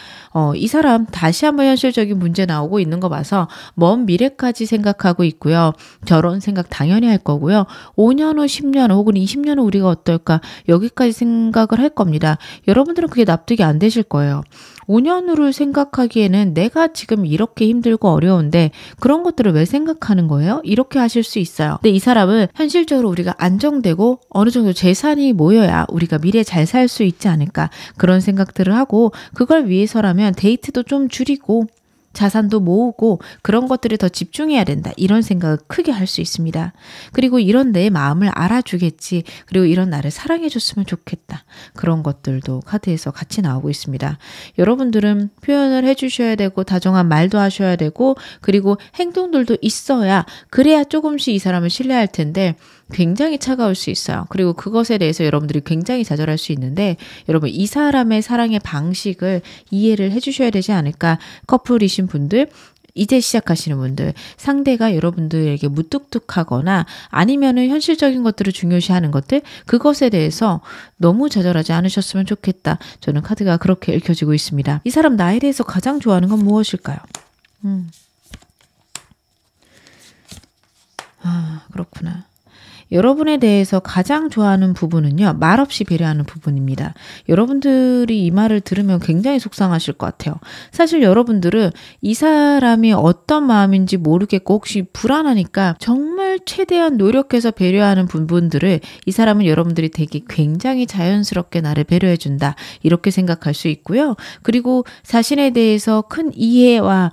[SPEAKER 1] 이 사람 다시 한번 현실적인 문제 나오고 있는 거 봐서 먼 미래까지 생각하고 있고요. 결혼 생각 당연히 할 거고요. 5년 후, 10년 후 혹은 20년 후 우리가 어떨까 여기까지 생각을 할 겁니다. 여러분들은 그게 납득이 안 되실 거예요. 5년 후를 생각하기에는 내가 지금 이렇게 힘들고 어려운데 그런 것들을 왜 생각하는 거예요? 이렇게 하실 수 있어요. 근데 이 사람은 현실적으로 우리가 안정되고 어느 정도 재산이 모여야 우리가 미래에 잘 살 수 있지 않을까 그런 생각들을 하고 그걸 위해서라면 데이트도 좀 줄이고 자산도 모으고 그런 것들에 더 집중해야 된다. 이런 생각을 크게 할 수 있습니다. 그리고 이런 내 마음을 알아주겠지. 그리고 이런 나를 사랑해줬으면 좋겠다. 그런 것들도 카드에서 같이 나오고 있습니다. 여러분들은 표현을 해주셔야 되고 다정한 말도 하셔야 되고 그리고 행동들도 있어야 그래야 조금씩 이 사람을 신뢰할 텐데 굉장히 차가울 수 있어요. 그리고 그것에 대해서 여러분들이 굉장히 좌절할 수 있는데 여러분 이 사람의 사랑의 방식을 이해를 해주셔야 되지 않을까. 커플이신 분들 이제 시작하시는 분들 상대가 여러분들에게 무뚝뚝하거나 아니면은 현실적인 것들을 중요시하는 것들 그것에 대해서 너무 좌절하지 않으셨으면 좋겠다. 저는 카드가 그렇게 읽혀지고 있습니다. 이 사람 나에 대해서 가장 좋아하는 건 무엇일까요? 그렇구나. 여러분에 대해서 가장 좋아하는 부분은요. 말없이 배려하는 부분입니다. 여러분들이 이 말을 들으면 굉장히 속상하실 것 같아요. 사실 여러분들은 이 사람이 어떤 마음인지 모르겠고 혹시 불안하니까 정말 최대한 노력해서 배려하는 부분들을 이 사람은 여러분들이 되게 굉장히 자연스럽게 나를 배려해준다. 이렇게 생각할 수 있고요. 그리고 자신에 대해서 큰 이해와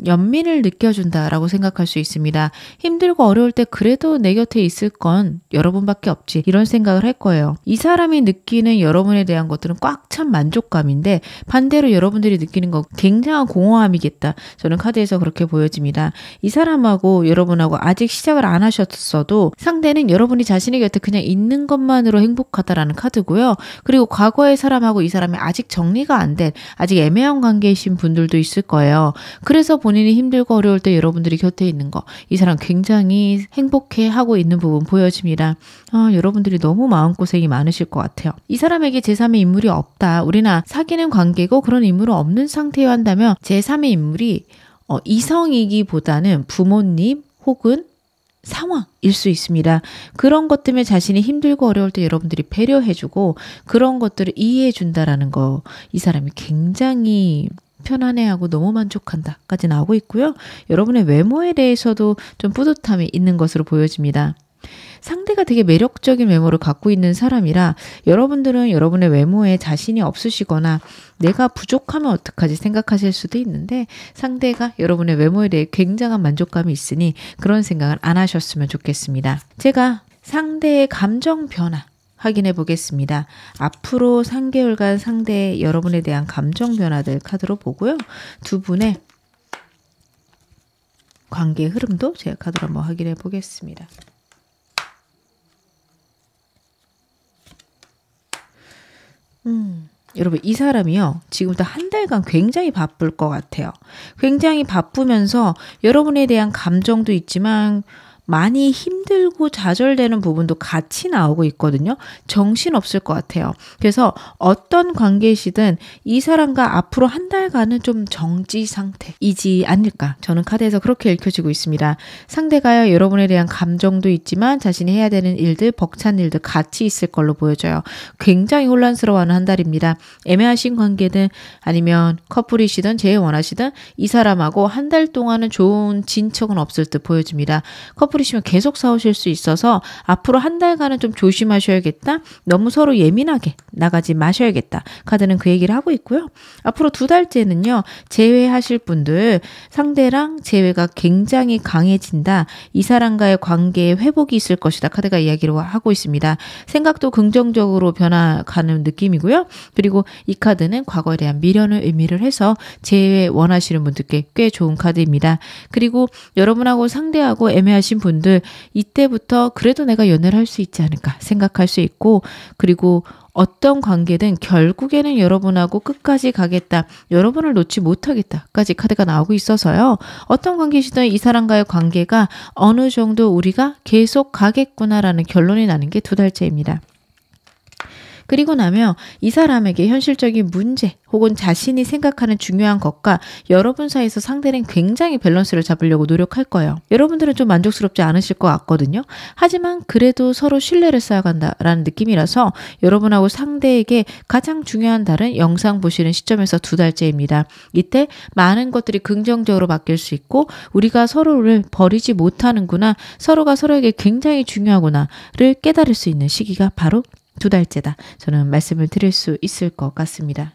[SPEAKER 1] 연민을 느껴준다라고 생각할 수 있습니다. 힘들고 어려울 때 그래도 내 곁에 있을 건 여러분밖에 없지 이런 생각을 할 거예요. 이 사람이 느끼는 여러분에 대한 것들은 꽉 찬 만족감인데 반대로 여러분들이 느끼는 건 굉장한 공허함이겠다. 저는 카드에서 그렇게 보여집니다. 이 사람하고 여러분하고 아직 시작을 안 하셨어도 상대는 여러분이 자신의 곁에 그냥 있는 것만으로 행복하다라는 카드고요. 그리고 과거의 사람하고 이 사람이 아직 정리가 안 된 아직 애매한 관계이신 분들도 있을 거예요. 그래서 본인이 힘들고 어려울 때 여러분들이 곁에 있는 거 이 사람 굉장히 행복해하고 있는 부분 보여집니다. 여러분들이 너무 마음고생이 많으실 것 같아요. 이 사람에게 제3의 인물이 없다. 우리나 사귀는 관계고 그런 인물은 없는 상태여 한다면 제3의 인물이 이성이기보다는 부모님 혹은 상황일 수 있습니다. 그런 것 때문에 자신이 힘들고 어려울 때 여러분들이 배려해주고 그런 것들을 이해해준다라는 거 이 사람이 굉장히 편안해하고 너무 만족한다까지 나오고 있고요. 여러분의 외모에 대해서도 좀 뿌듯함이 있는 것으로 보여집니다. 상대가 되게 매력적인 외모를 갖고 있는 사람이라 여러분들은 여러분의 외모에 자신이 없으시거나 내가 부족하면 어떡하지 생각하실 수도 있는데 상대가 여러분의 외모에 대해 굉장한 만족감이 있으니 그런 생각은 안 하셨으면 좋겠습니다. 제가 상대의 감정 변화 확인해 보겠습니다. 앞으로 3개월간 상대 여러분에 대한 감정 변화들 카드로 보고요. 두 분의 관계 흐름도 제가 카드로 한번 확인해 보겠습니다. 여러분 이 사람이요. 지금부터 한 달간 굉장히 바쁠 것 같아요. 굉장히 바쁘면서 여러분에 대한 감정도 있지만 많이 힘들고 좌절되는 부분도 같이 나오고 있거든요. 정신없을 것 같아요. 그래서 어떤 관계시든 이 사람과 앞으로 한 달간은 좀 정지 상태이지 않을까. 저는 카드에서 그렇게 읽혀지고 있습니다. 상대가 여러분에 대한 감정도 있지만 자신이 해야 되는 일들, 벅찬 일들 같이 있을 걸로 보여져요. 굉장히 혼란스러워하는 한 달입니다. 애매하신 관계든 아니면 커플이시든 제일 원하시든 이 사람하고 한 달 동안은 좋은 진척은 없을 듯 보여집니다. 커플이시면 계속 싸우실 수 있어서 앞으로 한 달간은 좀 조심하셔야겠다. 너무 서로 예민하게 나가지 마셔야겠다. 카드는 그 얘기를 하고 있고요. 앞으로 2달째는요. 재회하실 분들 상대랑 재회가 굉장히 강해진다. 이 사람과의 관계에 회복이 있을 것이다. 카드가 이야기를 하고 있습니다. 생각도 긍정적으로 변화가는 느낌이고요. 그리고 이 카드는 과거에 대한 미련을 의미를 해서 재회 원하시는 분들께 꽤 좋은 카드입니다. 그리고 여러분하고 상대하고 애매하신 분들 이때부터 그래도 내가 연애를 할 수 있지 않을까 생각할 수 있고, 그리고 어떤 관계든 결국에는 여러분하고 끝까지 가겠다, 여러분을 놓지 못하겠다까지 카드가 나오고 있어서요. 어떤 관계시든 이 사람과의 관계가 어느 정도 우리가 계속 가겠구나라는 결론이 나는 게 2달째입니다. 그리고 나면 이 사람에게 현실적인 문제 혹은 자신이 생각하는 중요한 것과 여러분 사이에서 상대는 굉장히 밸런스를 잡으려고 노력할 거예요. 여러분들은 좀 만족스럽지 않으실 것 같거든요. 하지만 그래도 서로 신뢰를 쌓아간다라는 느낌이라서 여러분하고 상대에게 가장 중요한 달은 영상 보시는 시점에서 2달째입니다. 이때 많은 것들이 긍정적으로 바뀔 수 있고 우리가 서로를 버리지 못하는구나, 서로가 서로에게 굉장히 중요하구나를 깨달을 수 있는 시기가 바로 2달째다. 저는 말씀을 드릴 수 있을 것 같습니다.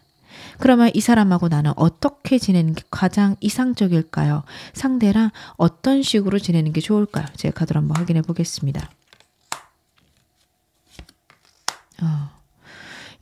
[SPEAKER 1] 그러면 이 사람하고 나는 어떻게 지내는 게 가장 이상적일까요? 상대랑 어떤 식으로 지내는 게 좋을까요? 제가 카드를 한번 확인해 보겠습니다.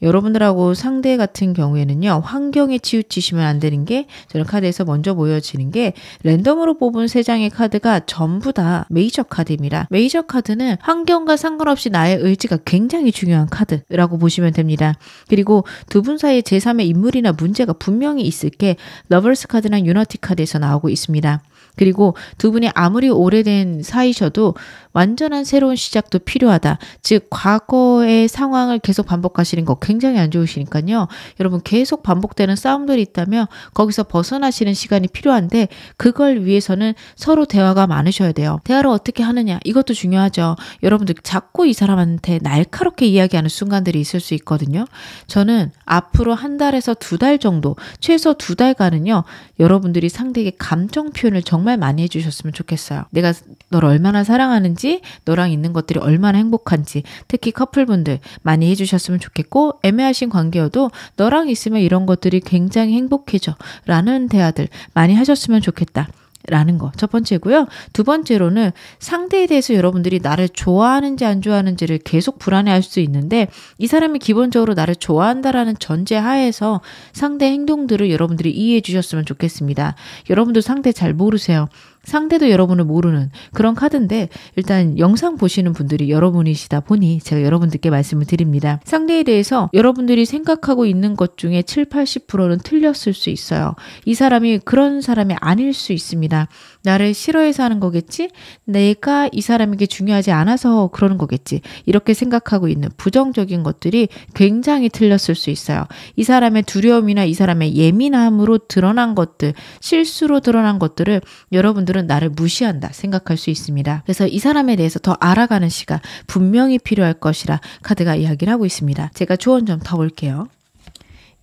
[SPEAKER 1] 여러분들하고 상대 같은 경우에는요, 환경에 치우치시면 안 되는 게, 저는 카드에서 먼저 보여지는 게 랜덤으로 뽑은 3장의 카드가 전부 다 메이저 카드입니다. 메이저 카드는 환경과 상관없이 나의 의지가 굉장히 중요한 카드라고 보시면 됩니다. 그리고 두 분 사이에 제3의 인물이나 문제가 분명히 있을 게 러버스 카드나 유니티 카드에서 나오고 있습니다. 그리고 두 분이 아무리 오래된 사이셔도 완전한 새로운 시작도 필요하다. 즉 과거의 상황을 계속 반복하시는 거 굉장히 안 좋으시니까요. 여러분 계속 반복되는 싸움들이 있다면 거기서 벗어나시는 시간이 필요한데, 그걸 위해서는 서로 대화가 많으셔야 돼요. 대화를 어떻게 하느냐, 이것도 중요하죠. 여러분들 자꾸 이 사람한테 날카롭게 이야기하는 순간들이 있을 수 있거든요. 저는 앞으로 1달에서 2달 정도, 최소 2달간은요, 여러분들이 상대에게 감정 표현을 정말 많이 해주셨으면 좋겠어요. 내가 널 얼마나 사랑하는지, 너랑 있는 것들이 얼마나 행복한지, 특히 커플분들 많이 해주셨으면 좋겠고, 애매하신 관계여도 너랑 있으면 이런 것들이 굉장히 행복해져 라는 대화들 많이 하셨으면 좋겠다 라는 거 첫 번째고요. 2번째로는 상대에 대해서 여러분들이 나를 좋아하는지 안 좋아하는지를 계속 불안해할 수 있는데, 이 사람이 기본적으로 나를 좋아한다라는 전제 하에서 상대 행동들을 여러분들이 이해해 주셨으면 좋겠습니다. 여러분들 상대 잘 모르세요. 상대도 여러분을 모르는 그런 카드인데, 일단 영상 보시는 분들이 여러분이시다 보니 제가 여러분들께 말씀을 드립니다. 상대에 대해서 여러분들이 생각하고 있는 것 중에 70-80%는 틀렸을 수 있어요. 이 사람이 그런 사람이 아닐 수 있습니다. 나를 싫어해서 하는 거겠지? 내가 이 사람에게 중요하지 않아서 그러는 거겠지? 이렇게 생각하고 있는 부정적인 것들이 굉장히 틀렸을 수 있어요. 이 사람의 두려움이나 이 사람의 예민함으로 드러난 것들, 실수로 드러난 것들을 여러분들은 나를 무시한다 생각할 수 있습니다. 그래서 이 사람에 대해서 더 알아가는 시간 분명히 필요할 것이라 카드가 이야기를 하고 있습니다. 제가 조언 좀 더 볼게요.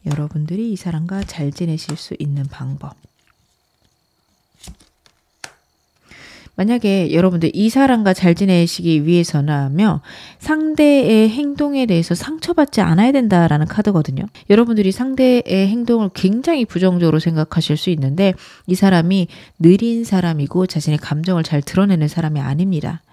[SPEAKER 1] 여러분들이 이 사람과 잘 지내실 수 있는 방법. 만약에 여러분들 이 사람과 잘 지내시기 위해서라면 상대의 행동에 대해서 상처받지 않아야 된다라는 카드거든요. 여러분들이 상대의 행동을 굉장히 부정적으로 생각하실 수 있는데, 이 사람이 느린 사람이고 자신의 감정을 잘 드러내는 사람이 아닙니다.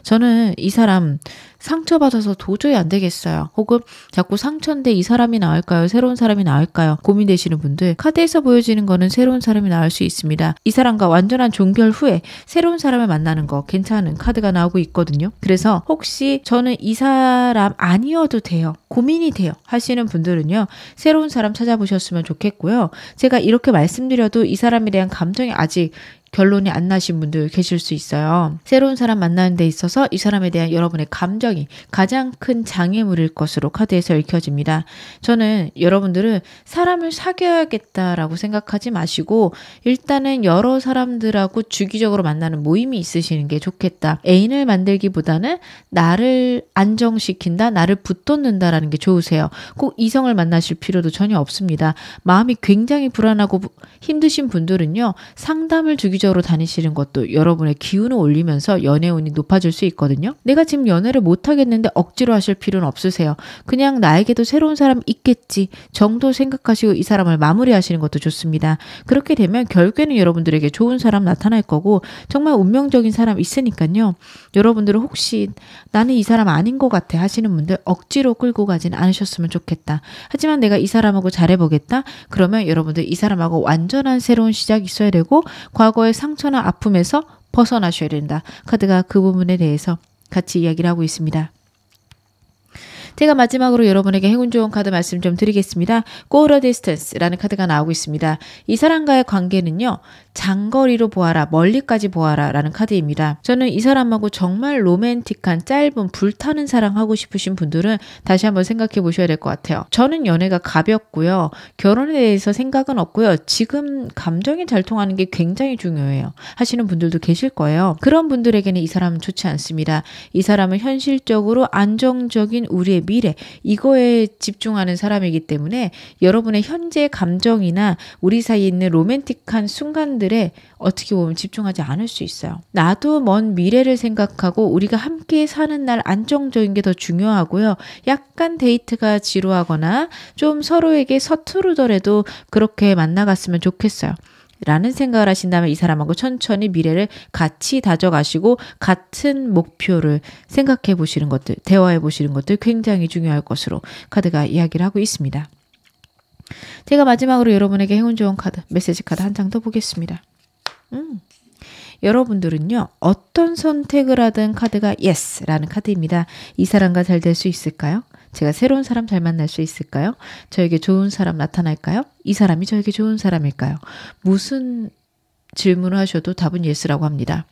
[SPEAKER 1] 저는 이 사람 상처받아서 도저히 안 되겠어요. 혹은 자꾸 상처인데 이 사람이 나을까요? 새로운 사람이 나을까요? 고민되시는 분들, 카드에서 보여지는 거는 새로운 사람이 나을 수 있습니다. 이 사람과 완전한 종결 후에 새로운 사람을 만나는 거 괜찮은 카드가 나오고 있거든요. 그래서 혹시 저는 이 사람 아니어도 돼요, 고민이 돼요 하시는 분들은요, 새로운 사람 찾아보셨으면 좋겠고요. 제가 이렇게 말씀드려도 이 사람에 대한 감정이 아직 결론이 안 나신 분들 계실 수 있어요. 새로운 사람 만나는 데 있어서 이 사람에 대한 여러분의 감정이 가장 큰 장애물일 것으로 카드에서 읽혀집니다. 저는 여러분들은 사람을 사귀어야겠다라고 생각하지 마시고 일단은 여러 사람들하고 주기적으로 만나는 모임이 있으시는 게 좋겠다. 애인을 만들기보다는 나를 안정시킨다, 나를 붙돋는다라는 게 좋으세요. 꼭 이성을 만나실 필요도 전혀 없습니다. 마음이 굉장히 불안하고 힘드신 분들은요, 상담을 주기적으로 다니시는 것도 여러분의 기운을 올리면서 연애운이 높아질 수 있거든요. 내가 지금 연애를 못하겠는데 억지로 하실 필요는 없으세요. 그냥 나에게도 새로운 사람 있겠지 정도 생각하시고 이 사람을 마무리하시는 것도 좋습니다. 그렇게 되면 결국에는 여러분들에게 좋은 사람 나타날 거고 정말 운명적인 사람 있으니까요. 여러분들은 혹시 나는 이 사람 아닌 것 같아 하시는 분들 억지로 끌고 가진 않으셨으면 좋겠다. 하지만 내가 이 사람하고 잘해보겠다. 그러면 여러분들 이 사람하고 완전한 새로운 시작이 있어야 되고 과거의 상처나 아픔에서 벗어나셔야 된다. 카드가 그 부분에 대해서 같이 이야기를 하고 있습니다. 제가 마지막으로 여러분에게 행운 좋은 카드 말씀 좀 드리겠습니다. Go the distance라는 카드가 나오고 있습니다. 이 사람과의 관계는요. 장거리로 보아라, 멀리까지 보아라 라는 카드입니다. 저는 이 사람하고 정말 로맨틱한 짧은 불타는 사랑하고 싶으신 분들은 다시 한번 생각해 보셔야 될 것 같아요. 저는 연애가 가볍고요. 결혼에 대해서 생각은 없고요. 지금 감정이 잘 통하는 게 굉장히 중요해요. 하시는 분들도 계실 거예요. 그런 분들에게는 이 사람은 좋지 않습니다. 이 사람은 현실적으로 안정적인 우리의 미래, 이거에 집중하는 사람이기 때문에 여러분의 현재 감정이나 우리 사이에 있는 로맨틱한 순간들에 어떻게 보면 집중하지 않을 수 있어요. 나도 먼 미래를 생각하고 우리가 함께 사는 날 안정적인 게 더 중요하고요. 약간 데이트가 지루하거나 좀 서로에게 서투르더라도 그렇게 만나갔으면 좋겠어요. 라는 생각을 하신다면 이 사람하고 천천히 미래를 같이 다져가시고 같은 목표를 생각해 보시는 것들, 대화해 보시는 것들 굉장히 중요할 것으로 카드가 이야기를 하고 있습니다. 제가 마지막으로 여러분에게 행운 좋은 카드, 메시지 카드 한 장 더 보겠습니다. 여러분들은요. 어떤 선택을 하든 카드가 YES라는 카드입니다. 이 사람과 잘 될 수 있을까요? 제가 새로운 사람 잘 만날 수 있을까요? 저에게 좋은 사람 나타날까요? 이 사람이 저에게 좋은 사람일까요? 무슨 질문을 하셔도 답은 예스라고 합니다.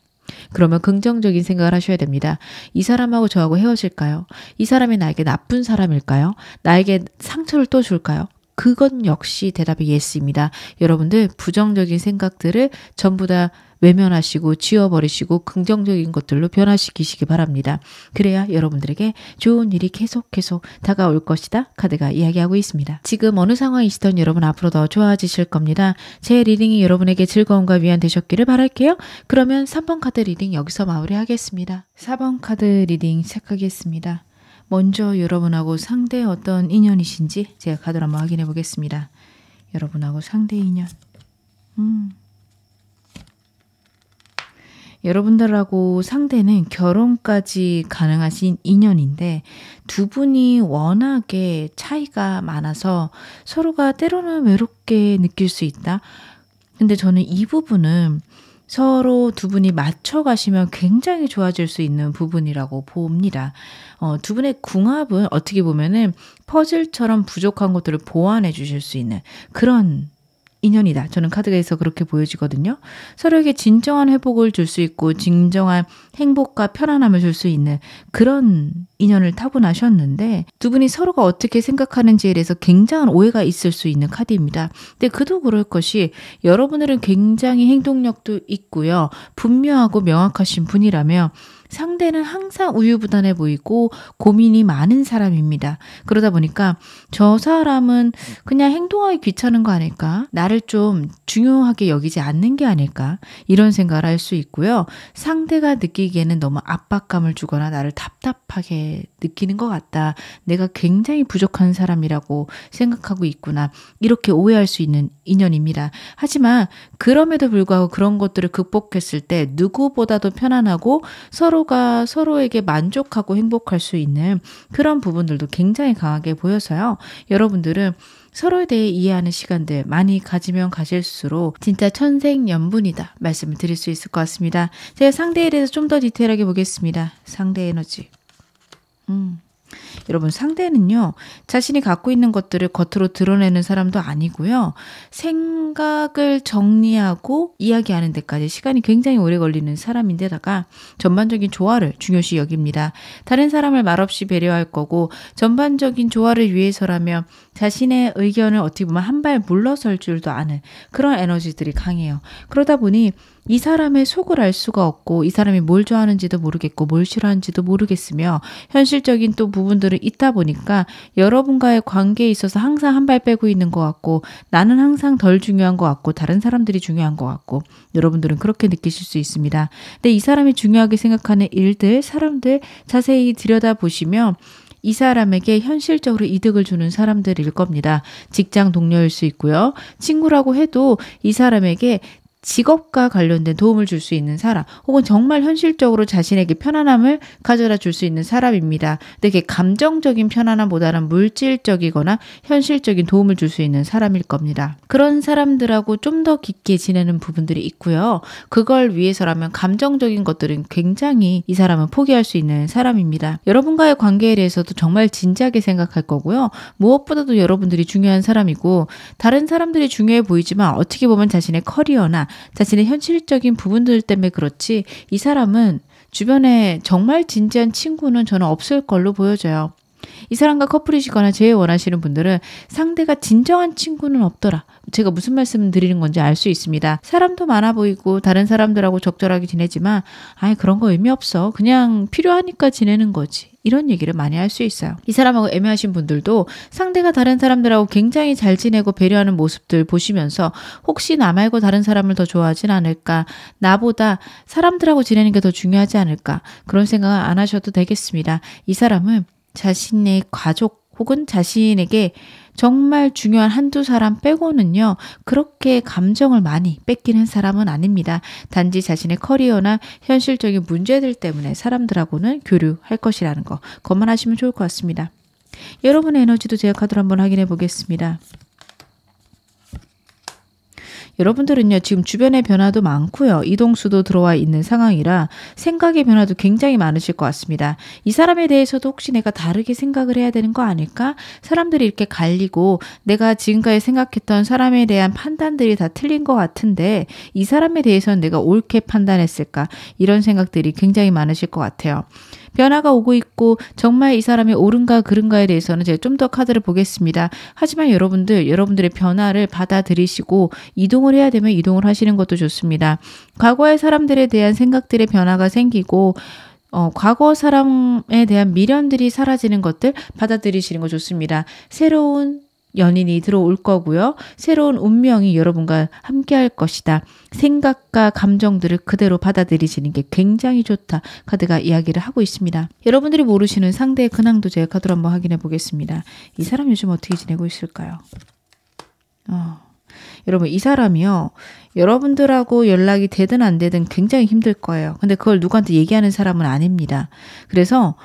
[SPEAKER 1] 그러면 긍정적인 생각을 하셔야 됩니다. 이 사람하고 저하고 헤어질까요? 이 사람이 나에게 나쁜 사람일까요? 나에게 상처를 또 줄까요? 그건 역시 대답이 예스입니다. 여러분들 부정적인 생각들을 전부 다 외면하시고 지워버리시고 긍정적인 것들로 변화시키시기 바랍니다. 그래야 여러분들에게 좋은 일이 계속 다가올 것이다. 카드가 이야기하고 있습니다. 지금 어느 상황이시던 여러분 앞으로 더 좋아지실 겁니다. 제 리딩이 여러분에게 즐거움과 위안 되셨기를 바랄게요. 그러면 3번 카드 리딩 여기서 마무리하겠습니다. 4번 카드 리딩 시작하겠습니다. 먼저 여러분하고 상대 어떤 인연이신지 제가 카드를 한번 확인해 보겠습니다. 여러분하고 상대 인연. 여러분들하고 상대는 결혼까지 가능하신 인연인데 두 분이 워낙에 차이가 많아서 서로가 때로는 외롭게 느낄 수 있다. 근데 저는 이 부분은 서로 두 분이 맞춰가시면 굉장히 좋아질 수 있는 부분이라고 봅니다. 두 분의 궁합은 어떻게 보면은 퍼즐처럼 부족한 것들을 보완해 주실 수 있는 그런 인연이다. 저는 카드에서 그렇게 보여지거든요. 서로에게 진정한 회복을 줄 수 있고 진정한 행복과 편안함을 줄 수 있는 그런 인연을 타고나셨는데 두 분이 서로가 어떻게 생각하는지에 대해서 굉장한 오해가 있을 수 있는 카드입니다. 근데 그도 그럴 것이 여러분들은 굉장히 행동력도 있고요. 분명하고 명확하신 분이라며 상대는 항상 우유부단해 보이고 고민이 많은 사람입니다. 그러다 보니까 저 사람은 그냥 행동하기 귀찮은 거 아닐까? 나를 좀 중요하게 여기지 않는 게 아닐까? 이런 생각을 할 수 있고요. 상대가 느끼기에는 너무 압박감을 주거나 나를 답답하게 느끼는 것 같다. 내가 굉장히 부족한 사람이라고 생각하고 있구나. 이렇게 오해할 수 있는 인연입니다. 하지만 그럼에도 불구하고 그런 것들을 극복했을 때 누구보다도 편안하고 서로가 서로에게 만족하고 행복할 수 있는 그런 부분들도 굉장히 강하게 보여서요. 여러분들은 서로에 대해 이해하는 시간들 많이 가지면 가질수록 진짜 천생연분이다 말씀을 드릴 수 있을 것 같습니다. 제가 상대에 대해서 좀 더 디테일하게 보겠습니다. 상대 에너지. 여러분 상대는요. 자신이 갖고 있는 것들을 겉으로 드러내는 사람도 아니고요. 생각을 정리하고 이야기하는 데까지 시간이 굉장히 오래 걸리는 사람인데다가 전반적인 조화를 중요시 여깁니다. 다른 사람을 말없이 배려할 거고 전반적인 조화를 위해서라면 자신의 의견을 어떻게 보면 한 발 물러설 줄도 아는 그런 에너지들이 강해요. 그러다 보니 이 사람의 속을 알 수가 없고 이 사람이 뭘 좋아하는지도 모르겠고 뭘 싫어하는지도 모르겠으며 현실적인 또 부분들이 있다 보니까 여러분과의 관계에 있어서 항상 한 발 빼고 있는 것 같고 나는 항상 덜 중요한 것 같고 다른 사람들이 중요한 것 같고 여러분들은 그렇게 느끼실 수 있습니다. 근데 이 사람이 중요하게 생각하는 일들, 사람들 자세히 들여다보시면 이 사람에게 현실적으로 이득을 주는 사람들일 겁니다. 직장 동료일 수 있고요. 친구라고 해도 이 사람에게
[SPEAKER 2] 직업과 관련된 도움을 줄 수 있는 사람, 혹은 정말 현실적으로 자신에게 편안함을 가져다 줄 수 있는 사람입니다. 근데 이게 감정적인 편안함보다는 물질적이거나 현실적인 도움을 줄 수 있는 사람일 겁니다. 그런 사람들하고 좀 더 깊게 지내는 부분들이 있고요. 그걸 위해서라면 감정적인 것들은 굉장히 이 사람은 포기할 수 있는 사람입니다. 여러분과의 관계에 대해서도 정말 진지하게 생각할 거고요. 무엇보다도 여러분들이 중요한 사람이고, 다른 사람들이 중요해 보이지만 어떻게 보면 자신의 커리어나 자신의 현실적인 부분들 때문에 그렇지, 이 사람은 주변에 정말 진지한 친구는 저는 없을 걸로 보여져요. 이 사람과 커플이시거나 제일 원하시는 분들은 상대가 진정한 친구는 없더라. 제가 무슨 말씀을 드리는 건지 알 수 있습니다. 사람도 많아 보이고 다른 사람들하고 적절하게 지내지만 아예 그런 거 의미 없어. 그냥 필요하니까 지내는 거지. 이런 얘기를 많이 할 수 있어요. 이 사람하고 애매하신 분들도 상대가 다른 사람들하고 굉장히 잘 지내고 배려하는 모습들 보시면서 혹시 나 말고 다른 사람을 더 좋아하진 않을까? 나보다 사람들하고 지내는 게 더 중요하지 않을까? 그런 생각 안 하셔도 되겠습니다. 이 사람은 자신의 가족 혹은 자신에게 정말 중요한 한두 사람 빼고는요, 그렇게 감정을 많이 뺏기는 사람은 아닙니다. 단지 자신의 커리어나 현실적인 문제들 때문에 사람들하고는 교류할 것이라는 거, 그것만 하시면 좋을 것 같습니다. 여러분의 에너지도 제가 카드로 한번 확인해 보겠습니다. 여러분들은요, 지금 주변의 변화도 많고요. 이동수도 들어와 있는 상황이라 생각의 변화도 굉장히 많으실 것 같습니다. 이 사람에 대해서도 혹시 내가 다르게 생각을 해야 되는 거 아닐까? 사람들이 이렇게 갈리고 내가 지금까지 생각했던 사람에 대한 판단들이 다 틀린 것 같은데 이 사람에 대해서는 내가 옳게 판단했을까? 이런 생각들이 굉장히 많으실 것 같아요. 변화가 오고 있고 정말 이 사람이 옳은가 그른가에 대해서는 제가 좀 더 카드를 보겠습니다. 하지만 여러분들의 변화를 받아들이시고 이동을 해야 되면 이동을 하시는 것도 좋습니다. 과거의 사람들에 대한 생각들의 변화가 생기고 과거 사람에 대한 미련들이 사라지는 것들 받아들이시는 거 좋습니다. 새로운 연인이 들어올 거고요. 새로운 운명이 여러분과 함께 할 것이다. 생각과 감정들을 그대로 받아들이시는 게 굉장히 좋다. 카드가 이야기를 하고 있습니다. 여러분들이 모르시는 상대의 근황도 제가 카드로 한번 확인해 보겠습니다. 이 사람 요즘 어떻게 지내고 있을까요? 여러분, 이 사람이요, 여러분들하고 연락이 되든 안 되든 굉장히 힘들 거예요. 근데 그걸 누구한테 얘기하는 사람은 아닙니다. 그래서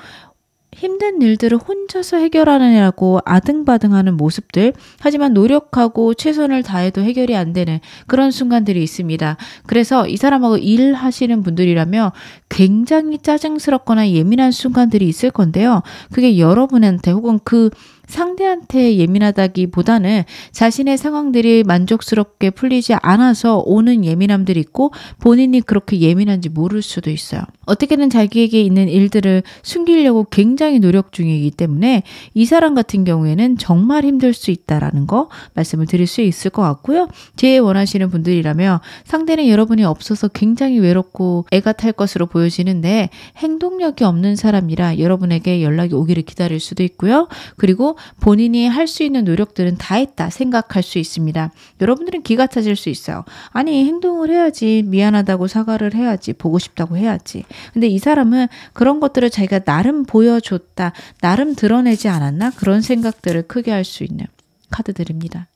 [SPEAKER 2] 힘든 일들을 혼자서 해결하느냐고 아등바등하는 모습들, 하지만 노력하고 최선을 다해도 해결이 안 되는 그런 순간들이 있습니다. 그래서 이 사람하고 일하시는 분들이라면 굉장히 짜증스럽거나 예민한 순간들이 있을 건데요. 그게 여러분한테 혹은 그 상대한테 예민하다기보다는 자신의 상황들이 만족스럽게 풀리지 않아서 오는 예민함들이 있고 본인이 그렇게 예민한지 모를 수도 있어요. 어떻게든 자기에게 있는 일들을 숨기려고 굉장히 노력 중이기 때문에 이 사람 같은 경우에는 정말 힘들 수 있다라는 거 말씀을 드릴 수 있을 것 같고요. 제일 원하시는 분들이라면 상대는 여러분이 없어서 굉장히 외롭고 애가 탈 것으로 보여지는데 행동력이 없는 사람이라 여러분에게 연락이 오기를 기다릴 수도 있고요. 그리고 본인이 할 수 있는 노력들은 다 했다 생각할 수 있습니다. 여러분들은 기가 차질 수 있어요. 아니, 행동을 해야지, 미안하다고 사과를 해야지, 보고 싶다고 해야지. 근데 이 사람은 그런 것들을 자기가 나름 보여줬다, 나름 드러내지 않았나? 그런 생각들을 크게 할 수 있는 카드들입니다.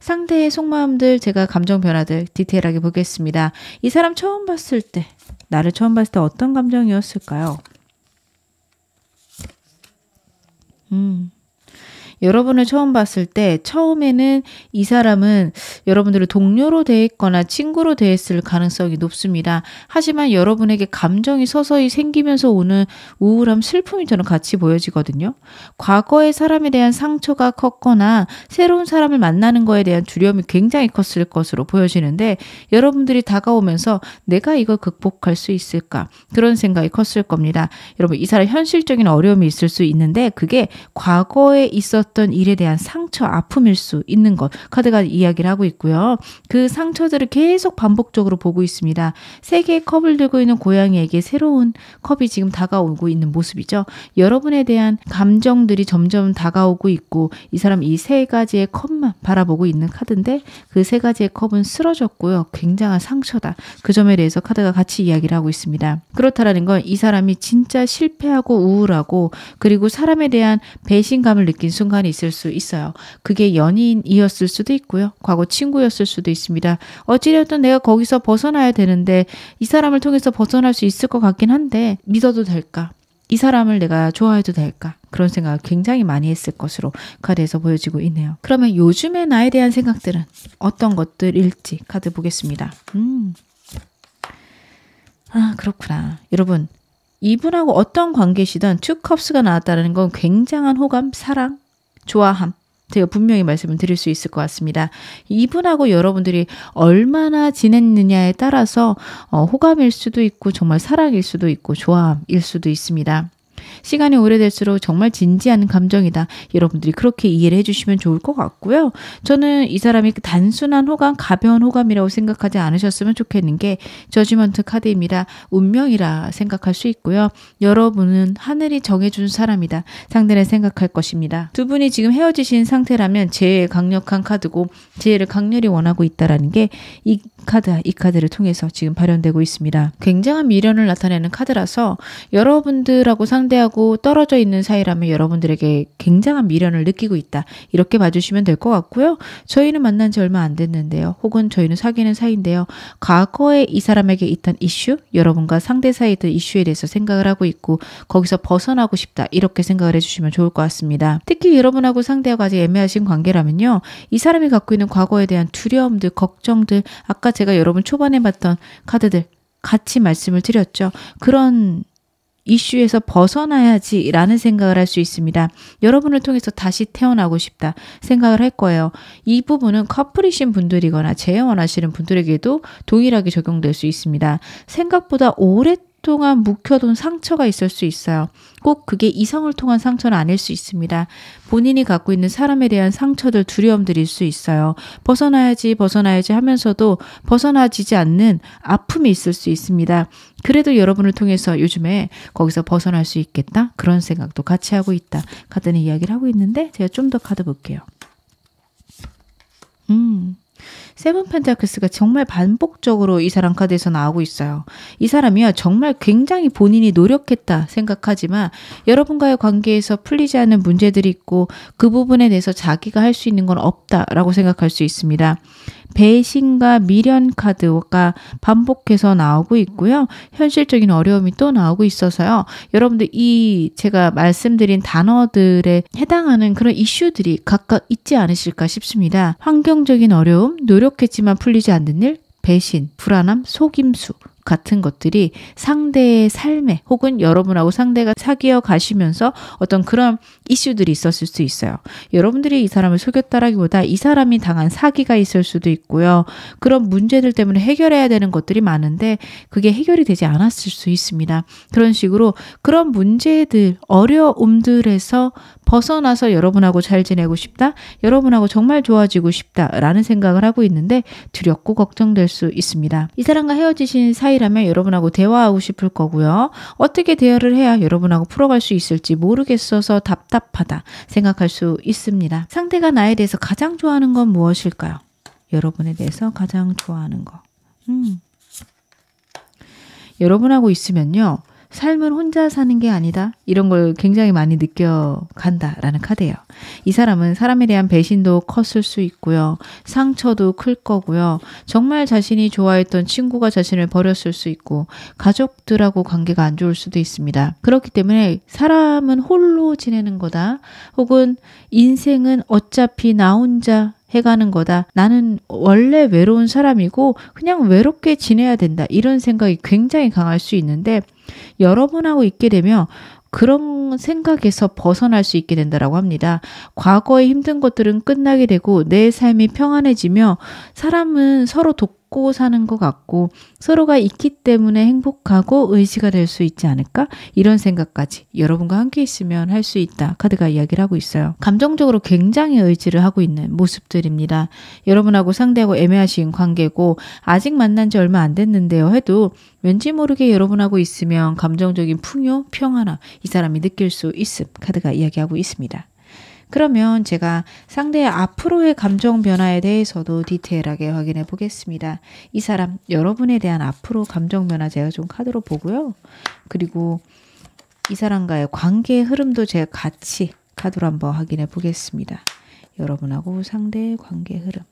[SPEAKER 2] 상대의 속마음들, 제가 감정 변화들 디테일하게 보겠습니다. 이 사람 처음 봤을 때, 나를 처음 봤을 때 어떤 감정이었을까요? 여러분을 처음 봤을 때 처음에는 이 사람은 여러분들을 동료로 대했거나 친구로 대했을 가능성이 높습니다. 하지만 여러분에게 감정이 서서히 생기면서 오는 우울함, 슬픔이 저는 같이 보여지거든요. 과거의 사람에 대한 상처가 컸거나 새로운 사람을 만나는 거에 대한 두려움이 굉장히 컸을 것으로 보여지는데 여러분들이 다가오면서 내가 이걸 극복할 수 있을까? 그런 생각이 컸을 겁니다. 여러분, 이 사람 현실적인 어려움이 있을 수 있는데 그게 과거에 있었던 일에 대한 상처, 아픔일 수 있는 것, 카드가 이야기를 하고 있고요. 그 상처들을 계속 반복적으로 보고 있습니다. 3개의 컵을 들고 있는 고양이에게 새로운 컵이 지금 다가오고 있는 모습이죠. 여러분에 대한 감정들이 점점 다가오고 있고 이 사람 이 3가지의 컵만 바라보고 있는 카드인데 그 3가지의 컵은 쓰러졌고요. 굉장한 상처다. 그 점에 대해서 카드가 같이 이야기를 하고 있습니다. 그렇다라는 건 이 사람이 진짜 실패하고 우울하고 그리고 사람에 대한 배신감을 느낀 순간 순간이 있을 수 있어요. 그게 연인이었을 수도 있고요. 과거 친구였을 수도 있습니다. 어찌되었든 내가 거기서 벗어나야 되는데 이 사람을 통해서 벗어날 수 있을 것 같긴 한데 믿어도 될까? 이 사람을 내가 좋아해도 될까? 그런 생각을 굉장히 많이 했을 것으로 카드에서 보여지고 있네요. 그러면 요즘의 나에 대한 생각들은 어떤 것들일지 카드 보겠습니다. 그렇구나. 여러분, 이분하고 어떤 관계시든 투 컵스가 나왔다는 건 굉장한 호감, 사랑, 좋아함. 제가 분명히 말씀을 드릴 수 있을 것 같습니다. 이분하고 여러분들이 얼마나 지냈느냐에 따라서 호감일 수도 있고 정말 사랑일 수도 있고 좋아함일 수도 있습니다. 시간이 오래될수록 정말 진지한 감정이다. 여러분들이 그렇게 이해를 해주시면 좋을 것 같고요. 저는 이 사람이 단순한 호감, 가벼운 호감이라고 생각하지 않으셨으면 좋겠는 게 저지먼트 카드입니다. 운명이라 생각할 수 있고요. 여러분은 하늘이 정해준 사람이다. 상대는 생각할 것입니다. 두 분이 지금 헤어지신 상태라면 재해의 강력한 카드고 재해를 강렬히 원하고 있다는 게 이 카드를 통해서 지금 발현되고 있습니다. 굉장한 미련을 나타내는 카드라서 여러분들하고 상대하고 떨어져 있는 사이라면 여러분들에게 굉장한 미련을 느끼고 있다. 이렇게 봐주시면 될 것 같고요. 저희는 만난 지 얼마 안 됐는데요. 혹은 저희는 사귀는 사이인데요. 과거에 이 사람에게 있던 이슈, 여러분과 상대 사이에 있던 이슈에 대해서 생각을 하고 있고 거기서 벗어나고 싶다. 이렇게 생각을 해주시면 좋을 것 같습니다. 특히 여러분하고 상대하고 아직 애매하신 관계라면요. 이 사람이 갖고 있는 과거에 대한 두려움들, 걱정들, 아까 제가 여러분 초반에 봤던 카드들 같이 말씀을 드렸죠. 그런 이슈에서 벗어나야지 라는 생각을 할 수 있습니다. 여러분을 통해서 다시 태어나고 싶다 생각을 할 거예요. 이 부분은 커플이신 분들이거나 재혼하시는 분들에게도 동일하게 적용될 수 있습니다. 생각보다 오랫동안 묵혀둔 상처가 있을 수 있어요. 꼭 그게 이성을 통한 상처는 아닐 수 있습니다. 본인이 갖고 있는 사람에 대한 상처들, 두려움들일 수 있어요. 벗어나야지 하면서도 벗어나지지 않는 아픔이 있을 수 있습니다. 그래도 여러분을 통해서 요즘에 거기서 벗어날 수 있겠다? 그런 생각도 같이 하고 있다. 카드는 이야기를 하고 있는데 제가 좀 더 카드 볼게요. 세븐 펜타클스가 정말 반복적으로 이 사람 카드에서 나오고 있어요. 이 사람이요 정말 굉장히 본인이 노력했다 생각하지만 여러분과의 관계에서 풀리지 않는 문제들이 있고 그 부분에 대해서 자기가 할 수 있는 건 없다라고 생각할 수 있습니다. 배신과 미련 카드가 반복해서 나오고 있고요. 현실적인 어려움이 또 나오고 있어서요. 여러분들 이 제가 말씀드린 단어들에 해당하는 그런 이슈들이 각각 있지 않으실까 싶습니다. 환경적인 어려움, 노력했지만 풀리지 않는 일, 배신, 불안함, 속임수 같은 것들이 상대의 삶에 혹은 여러분하고 상대가 사귀어 가시면서 어떤 그런 이슈들이 있었을 수 있어요. 여러분들이 이 사람을 속였다라기보다 이 사람이 당한 사기가 있을 수도 있고요. 그런 문제들 때문에 해결해야 되는 것들이 많은데 그게 해결이 되지 않았을 수 있습니다. 그런 식으로 그런 문제들, 어려움들에서 벗어나서 여러분하고 잘 지내고 싶다. 여러분하고 정말 좋아지고 싶다라는 생각을 하고 있는데 두렵고 걱정될 수 있습니다. 이 사람과 헤어지신 사이라면 여러분하고 대화하고 싶을 거고요. 어떻게 대화를 해야 여러분하고 풀어갈 수 있을지 모르겠어서 답답하다 생각할 수 있습니다. 상대가 나에 대해서 가장 좋아하는 건 무엇일까요? 여러분에 대해서 가장 좋아하는 거. 여러분하고 있으면요. 삶은 혼자 사는 게 아니다. 이런 걸 굉장히 많이 느껴간다라는 카드예요. 이 사람은 사람에 대한 배신도 컸을 수 있고요. 상처도 클 거고요. 정말 자신이 좋아했던 친구가 자신을 버렸을 수 있고 가족들하고 관계가 안 좋을 수도 있습니다. 그렇기 때문에 사람은 홀로 지내는 거다. 혹은 인생은 어차피 나 혼자 해가는 거다. 나는 원래 외로운 사람이고 그냥 외롭게 지내야 된다. 이런 생각이 굉장히 강할 수 있는데 여러분하고 있게 되면 그런 생각에서 벗어날 수 있게 된다라고 합니다. 과거의 힘든 것들은 끝나게 되고 내 삶이 평안해지며 사람은 서로 돕고 사는 것 같고 서로가 있기 때문에 행복하고 의지가 될 수 있지 않을까? 이런 생각까지 여러분과 함께 있으면 할 수 있다. 카드가 이야기를 하고 있어요. 감정적으로 굉장히 의지를 하고 있는 모습들입니다. 여러분하고 상대하고 애매하신 관계고 아직 만난 지 얼마 안 됐는데요. 해도 왠지 모르게 여러분하고 있으면 감정적인 풍요, 평안함 이 사람이 느낄 수 있음. 카드가 이야기하고 있습니다. 그러면 제가 상대의 앞으로의 감정 변화에 대해서도 디테일하게 확인해 보겠습니다. 이 사람, 여러분에 대한 앞으로 감정 변화 제가 좀 카드로 보고요. 그리고 이 사람과의 관계의 흐름도 제가 같이 카드로 한번 확인해 보겠습니다. 여러분하고 상대의 관계 흐름.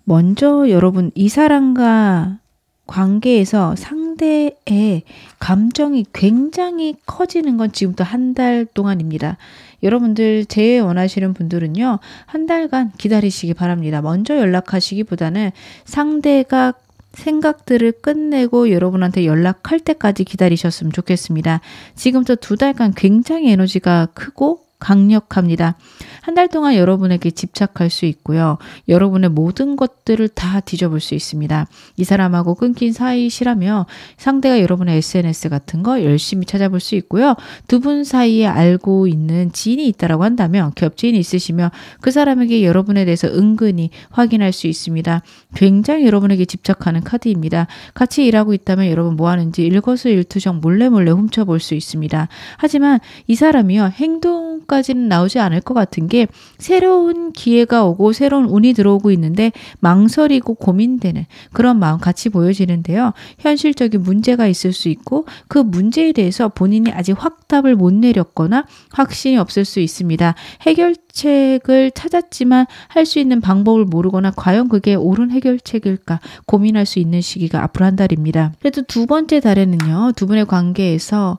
[SPEAKER 2] 먼저 여러분 이 사람과 관계에서 상대의 감정이 굉장히 커지는 건 지금부터 한 달 동안입니다. 여러분들 제외 원하시는 분들은요. 한 달간 기다리시기 바랍니다. 먼저 연락하시기보다는 상대가 생각들을 끝내고 여러분한테 연락할 때까지 기다리셨으면 좋겠습니다. 지금부터 2달간 굉장히 에너지가 크고 강력합니다. 한 달 동안 여러분에게 집착할 수 있고요. 여러분의 모든 것들을 다 뒤져볼 수 있습니다. 이 사람하고 끊긴 사이시라며 상대가 여러분의 SNS 같은 거 열심히 찾아볼 수 있고요. 두 분 사이에 알고 있는 지인이 있다라고 한다면 겹지인이 있으시며 그 사람에게 여러분에 대해서 은근히 확인할 수 있습니다. 굉장히 여러분에게 집착하는 카드입니다. 같이 일하고 있다면 여러분 뭐 하는지 일거수일투족 몰래 훔쳐볼 수 있습니다. 하지만 이 사람이요. 행동까지는 나오지 않을 것 같은 게 새로운 기회가 오고 새로운 운이 들어오고 있는데 망설이고 고민되는 그런 마음 같이 보여지는데요. 현실적인 문제가 있을 수 있고 그 문제에 대해서 본인이 아직 확답을 못 내렸거나 확신이 없을 수 있습니다. 해결책을 찾았지만 할 수 있는 방법을 모르거나 과연 그게 옳은 해결책일까 고민할 수 있는 시기가 앞으로 한 달입니다. 그래도 2번째 달에는요. 두 분의 관계에서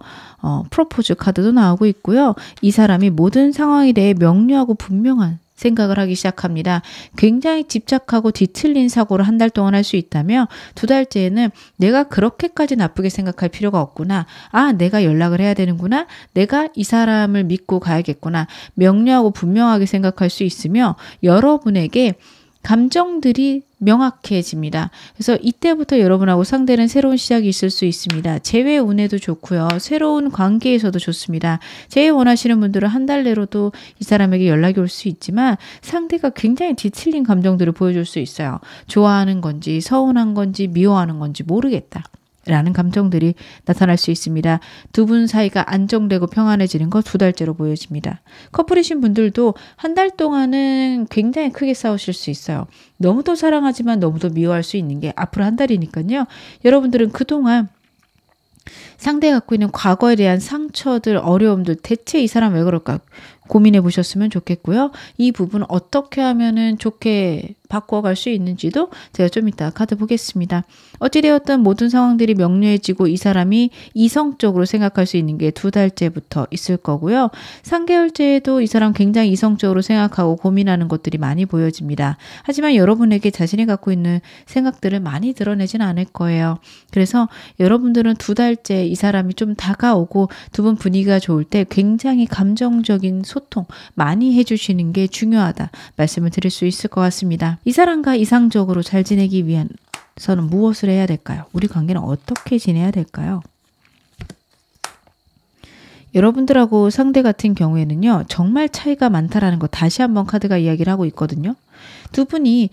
[SPEAKER 2] 프로포즈 카드도 나오고 있고요. 이 사람이 모든 상황에 대해 명료하고 분명한 생각을 하기 시작합니다. 굉장히 집착하고 뒤틀린 사고를 한 달 동안 할 수 있다며 2달째에는 내가 그렇게까지 나쁘게 생각할 필요가 없구나. 아, 내가 연락을 해야 되는구나. 내가 이 사람을 믿고 가야겠구나. 명료하고 분명하게 생각할 수 있으며 여러분에게 감정들이 명확해집니다. 그래서 이때부터 여러분하고 상대는 새로운 시작이 있을 수 있습니다. 재회 운에도 좋고요. 새로운 관계에서도 좋습니다. 재회 원하시는 분들은 한 달 내로도 이 사람에게 연락이 올 수 있지만 상대가 굉장히 뒤틀린 감정들을 보여줄 수 있어요. 좋아하는 건지 서운한 건지 미워하는 건지 모르겠다. 라는 감정들이 나타날 수 있습니다. 두 분 사이가 안정되고 평안해지는 거 2달째로 보여집니다. 커플이신 분들도 한 달 동안은 굉장히 크게 싸우실 수 있어요. 너무도 사랑하지만 너무도 미워할 수 있는 게 앞으로 한 달이니까요. 여러분들은 그동안 상대가 갖고 있는 과거에 대한 상처들, 어려움들, 대체 이 사람 왜 그럴까 고민해 보셨으면 좋겠고요. 이 부분 어떻게 하면은 좋게 바꿔갈 수 있는지도 제가 좀 이따 카드 보겠습니다. 어찌되었든 모든 상황들이 명료해지고 이 사람이 이성적으로 생각할 수 있는 게 2달째부터 있을 거고요. 3개월째에도 이 사람 굉장히 이성적으로 생각하고 고민하는 것들이 많이 보여집니다. 하지만 여러분에게 자신이 갖고 있는 생각들을 많이 드러내진 않을 거예요. 그래서 여러분들은 2달째 이 사람이 좀 다가오고 두 분 분위기가 좋을 때 굉장히 감정적인 소통 많이 해주시는 게 중요하다 말씀을 드릴 수 있을 것 같습니다. 이 사람과 이상적으로 잘 지내기 위해서는 무엇을 해야 될까요? 우리 관계는 어떻게 지내야 될까요? 여러분들하고 상대 같은 경우에는요. 정말 차이가 많다라는 거 다시 한번 카드가 이야기를 하고 있거든요. 두 분이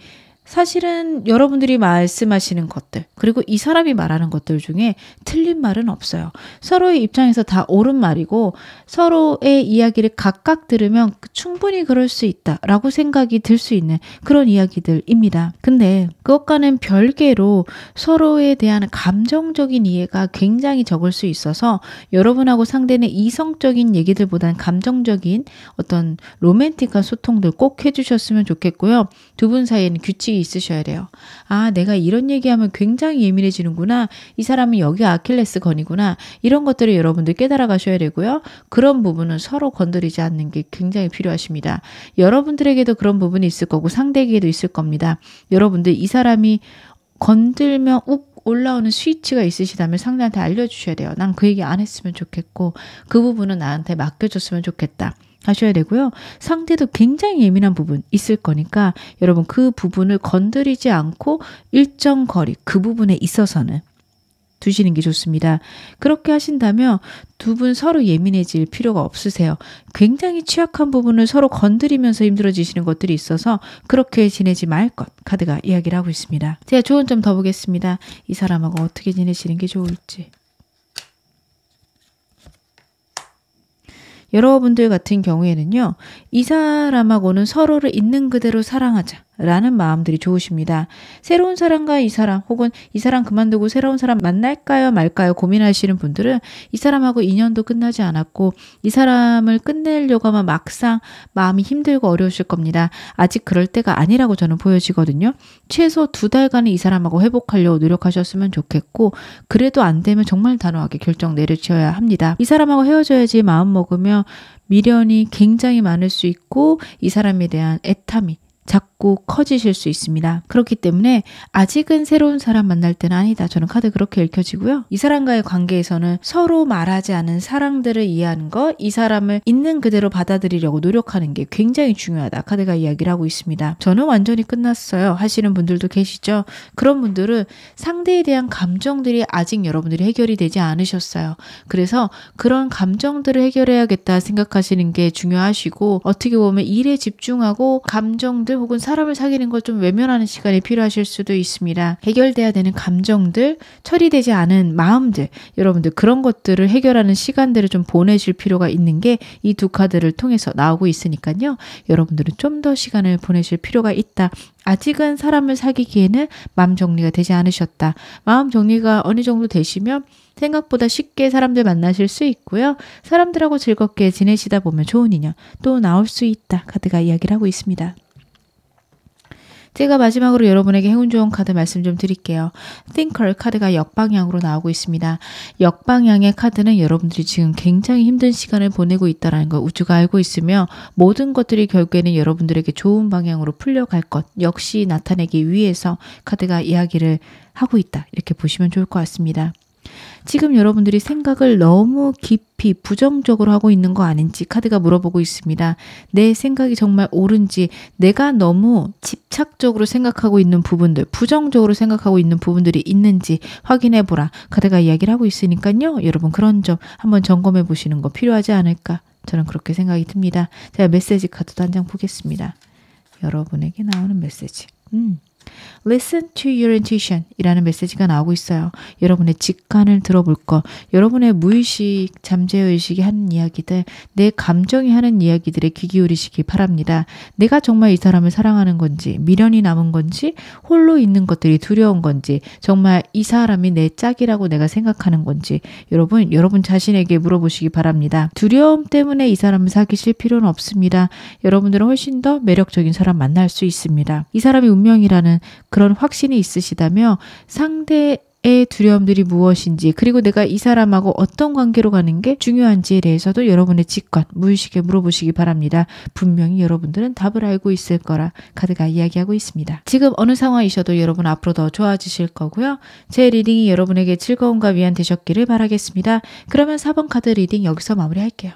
[SPEAKER 2] 사실은 여러분들이 말씀하시는 것들 그리고 이 사람이 말하는 것들 중에 틀린 말은 없어요. 서로의 입장에서 다 옳은 말이고 서로의 이야기를 각각 들으면 충분히 그럴 수 있다라고 생각이 들 수 있는 그런 이야기들입니다. 근데 그것과는 별개로 서로에 대한 감정적인 이해가 굉장히 적을 수 있어서 여러분하고 상대는 이성적인 얘기들보다는 감정적인 어떤 로맨틱한 소통들 꼭 해주셨으면 좋겠고요. 두 분 사이에는 규칙이 있으셔야 돼요. 아, 내가 이런 얘기하면 굉장히 예민해지는구나. 이 사람은 여기가 아킬레스건이구나. 이런 것들을 여러분들 깨달아 가셔야 되고요. 그런 부분은 서로 건드리지 않는 게 굉장히 필요하십니다. 여러분들에게도 그런 부분이 있을 거고 상대에게도 있을 겁니다. 여러분들 이 사람이 건들면 욱 올라오는 스위치가 있으시다면 상대한테 알려주셔야 돼요. 난 그 얘기 안 했으면 좋겠고 그 부분은 나한테 맡겨줬으면 좋겠다. 하셔야 되고요. 상대도 굉장히 예민한 부분 있을 거니까 여러분 그 부분을 건드리지 않고 일정 거리 그 부분에 있어서는 두시는 게 좋습니다. 그렇게 하신다면 두 분 서로 예민해질 필요가 없으세요. 굉장히 취약한 부분을 서로 건드리면서 힘들어지시는 것들이 있어서 그렇게 지내지 말 것 카드가 이야기를 하고 있습니다. 제가 조언 좀 더 보겠습니다. 이 사람하고 어떻게 지내시는 게 좋을지. 여러분들 같은 경우에는요. 이 사람하고는 서로를 있는 그대로 사랑하자 라는 마음들이 좋으십니다. 새로운 사람과 이 사람 혹은 이 사람 그만두고 새로운 사람 만날까요 말까요 고민하시는 분들은 이 사람하고 인연도 끝나지 않았고 이 사람을 끝내려고 하면 막상 마음이 힘들고 어려우실 겁니다. 아직 그럴 때가 아니라고 저는 보여지거든요. 최소 2달간은 이 사람하고 회복하려고 노력하셨으면 좋겠고 그래도 안 되면 정말 단호하게 결정 내려지어야 합니다. 이 사람하고 헤어져야지 마음 먹으면 미련이 굉장히 많을 수 있고 이 사람에 대한 애탐이 자꾸 커지실 수 있습니다. 그렇기 때문에 아직은 새로운 사람 만날 때는 아니다. 저는 카드 그렇게 읽혀지고요. 이 사람과의 관계에서는 서로 말하지 않은 사랑들을 이해하는 것, 이 사람을 있는 그대로 받아들이려고 노력하는 게 굉장히 중요하다. 카드가 이야기를 하고 있습니다. 저는 완전히 끝났어요 하시는 분들도 계시죠. 그런 분들은 상대에 대한 감정들이 아직 여러분들이 해결이 되지 않으셨어요. 그래서 그런 감정들을 해결해야겠다 생각하시는 게 중요하시고 어떻게 보면 일에 집중하고 감정들 혹은 사람을 사귀는 걸 좀 외면하는 시간이 필요하실 수도 있습니다. 해결돼야 되는 감정들, 처리되지 않은 마음들, 여러분들 그런 것들을 해결하는 시간들을 좀 보내실 필요가 있는 게 이 두 카드를 통해서 나오고 있으니까요. 여러분들은 좀 더 시간을 보내실 필요가 있다. 아직은 사람을 사귀기에는 마음 정리가 되지 않으셨다. 마음 정리가 어느 정도 되시면 생각보다 쉽게 사람들 만나실 수 있고요. 사람들하고 즐겁게 지내시다 보면 좋은 인연 또 나올 수 있다. 카드가 이야기를 하고 있습니다. 제가 마지막으로 여러분에게 행운 좋은 카드 말씀 좀 드릴게요. Thinker 카드가 역방향으로 나오고 있습니다. 역방향의 카드는 여러분들이 지금 굉장히 힘든 시간을 보내고 있다는 걸 우주가 알고 있으며 모든 것들이 결국에는 여러분들에게 좋은 방향으로 풀려갈 것 역시 나타내기 위해서 카드가 이야기를 하고 있다. 이렇게 보시면 좋을 것 같습니다. 지금 여러분들이 생각을 너무 깊이 부정적으로 하고 있는 거 아닌지 카드가 물어보고 있습니다. 내 생각이 정말 옳은지 내가 너무 집착적으로 생각하고 있는 부분들, 부정적으로 생각하고 있는 부분들이 있는지 확인해 보라. 카드가 이야기를 하고 있으니까요. 여러분 그런 점 한번 점검해 보시는 거 필요하지 않을까? 저는 그렇게 생각이 듭니다. 제가 메시지 카드도 한 장 보겠습니다. 여러분에게 나오는 메시지. Listen to your intuition 이라는 메시지가 나오고 있어요. 여러분의 직관을 들어볼 것, 여러분의 무의식, 잠재의식이 하는 이야기들, 내 감정이 하는 이야기들에 귀 기울이시기 바랍니다. 내가 정말 이 사람을 사랑하는 건지, 미련이 남은 건지, 홀로 있는 것들이 두려운 건지, 정말 이 사람이 내 짝이라고 내가 생각하는 건지 여러분 자신에게 물어보시기 바랍니다. 두려움 때문에 이 사람을 사귀실 필요는 없습니다. 여러분들은 훨씬 더 매력적인 사람 만날 수 있습니다. 이 사람이 운명이라는 그런 확신이 있으시다며 상대의 두려움들이 무엇인지 그리고 내가 이 사람하고 어떤 관계로 가는 게 중요한지에 대해서도 여러분의 직관, 무의식에 물어보시기 바랍니다. 분명히 여러분들은 답을 알고 있을 거라 카드가 이야기하고 있습니다. 지금 어느 상황이셔도 여러분 앞으로 더 좋아지실 거고요. 제 리딩이 여러분에게 즐거움과 위안 되셨기를 바라겠습니다. 그러면 4번 카드 리딩 여기서 마무리할게요.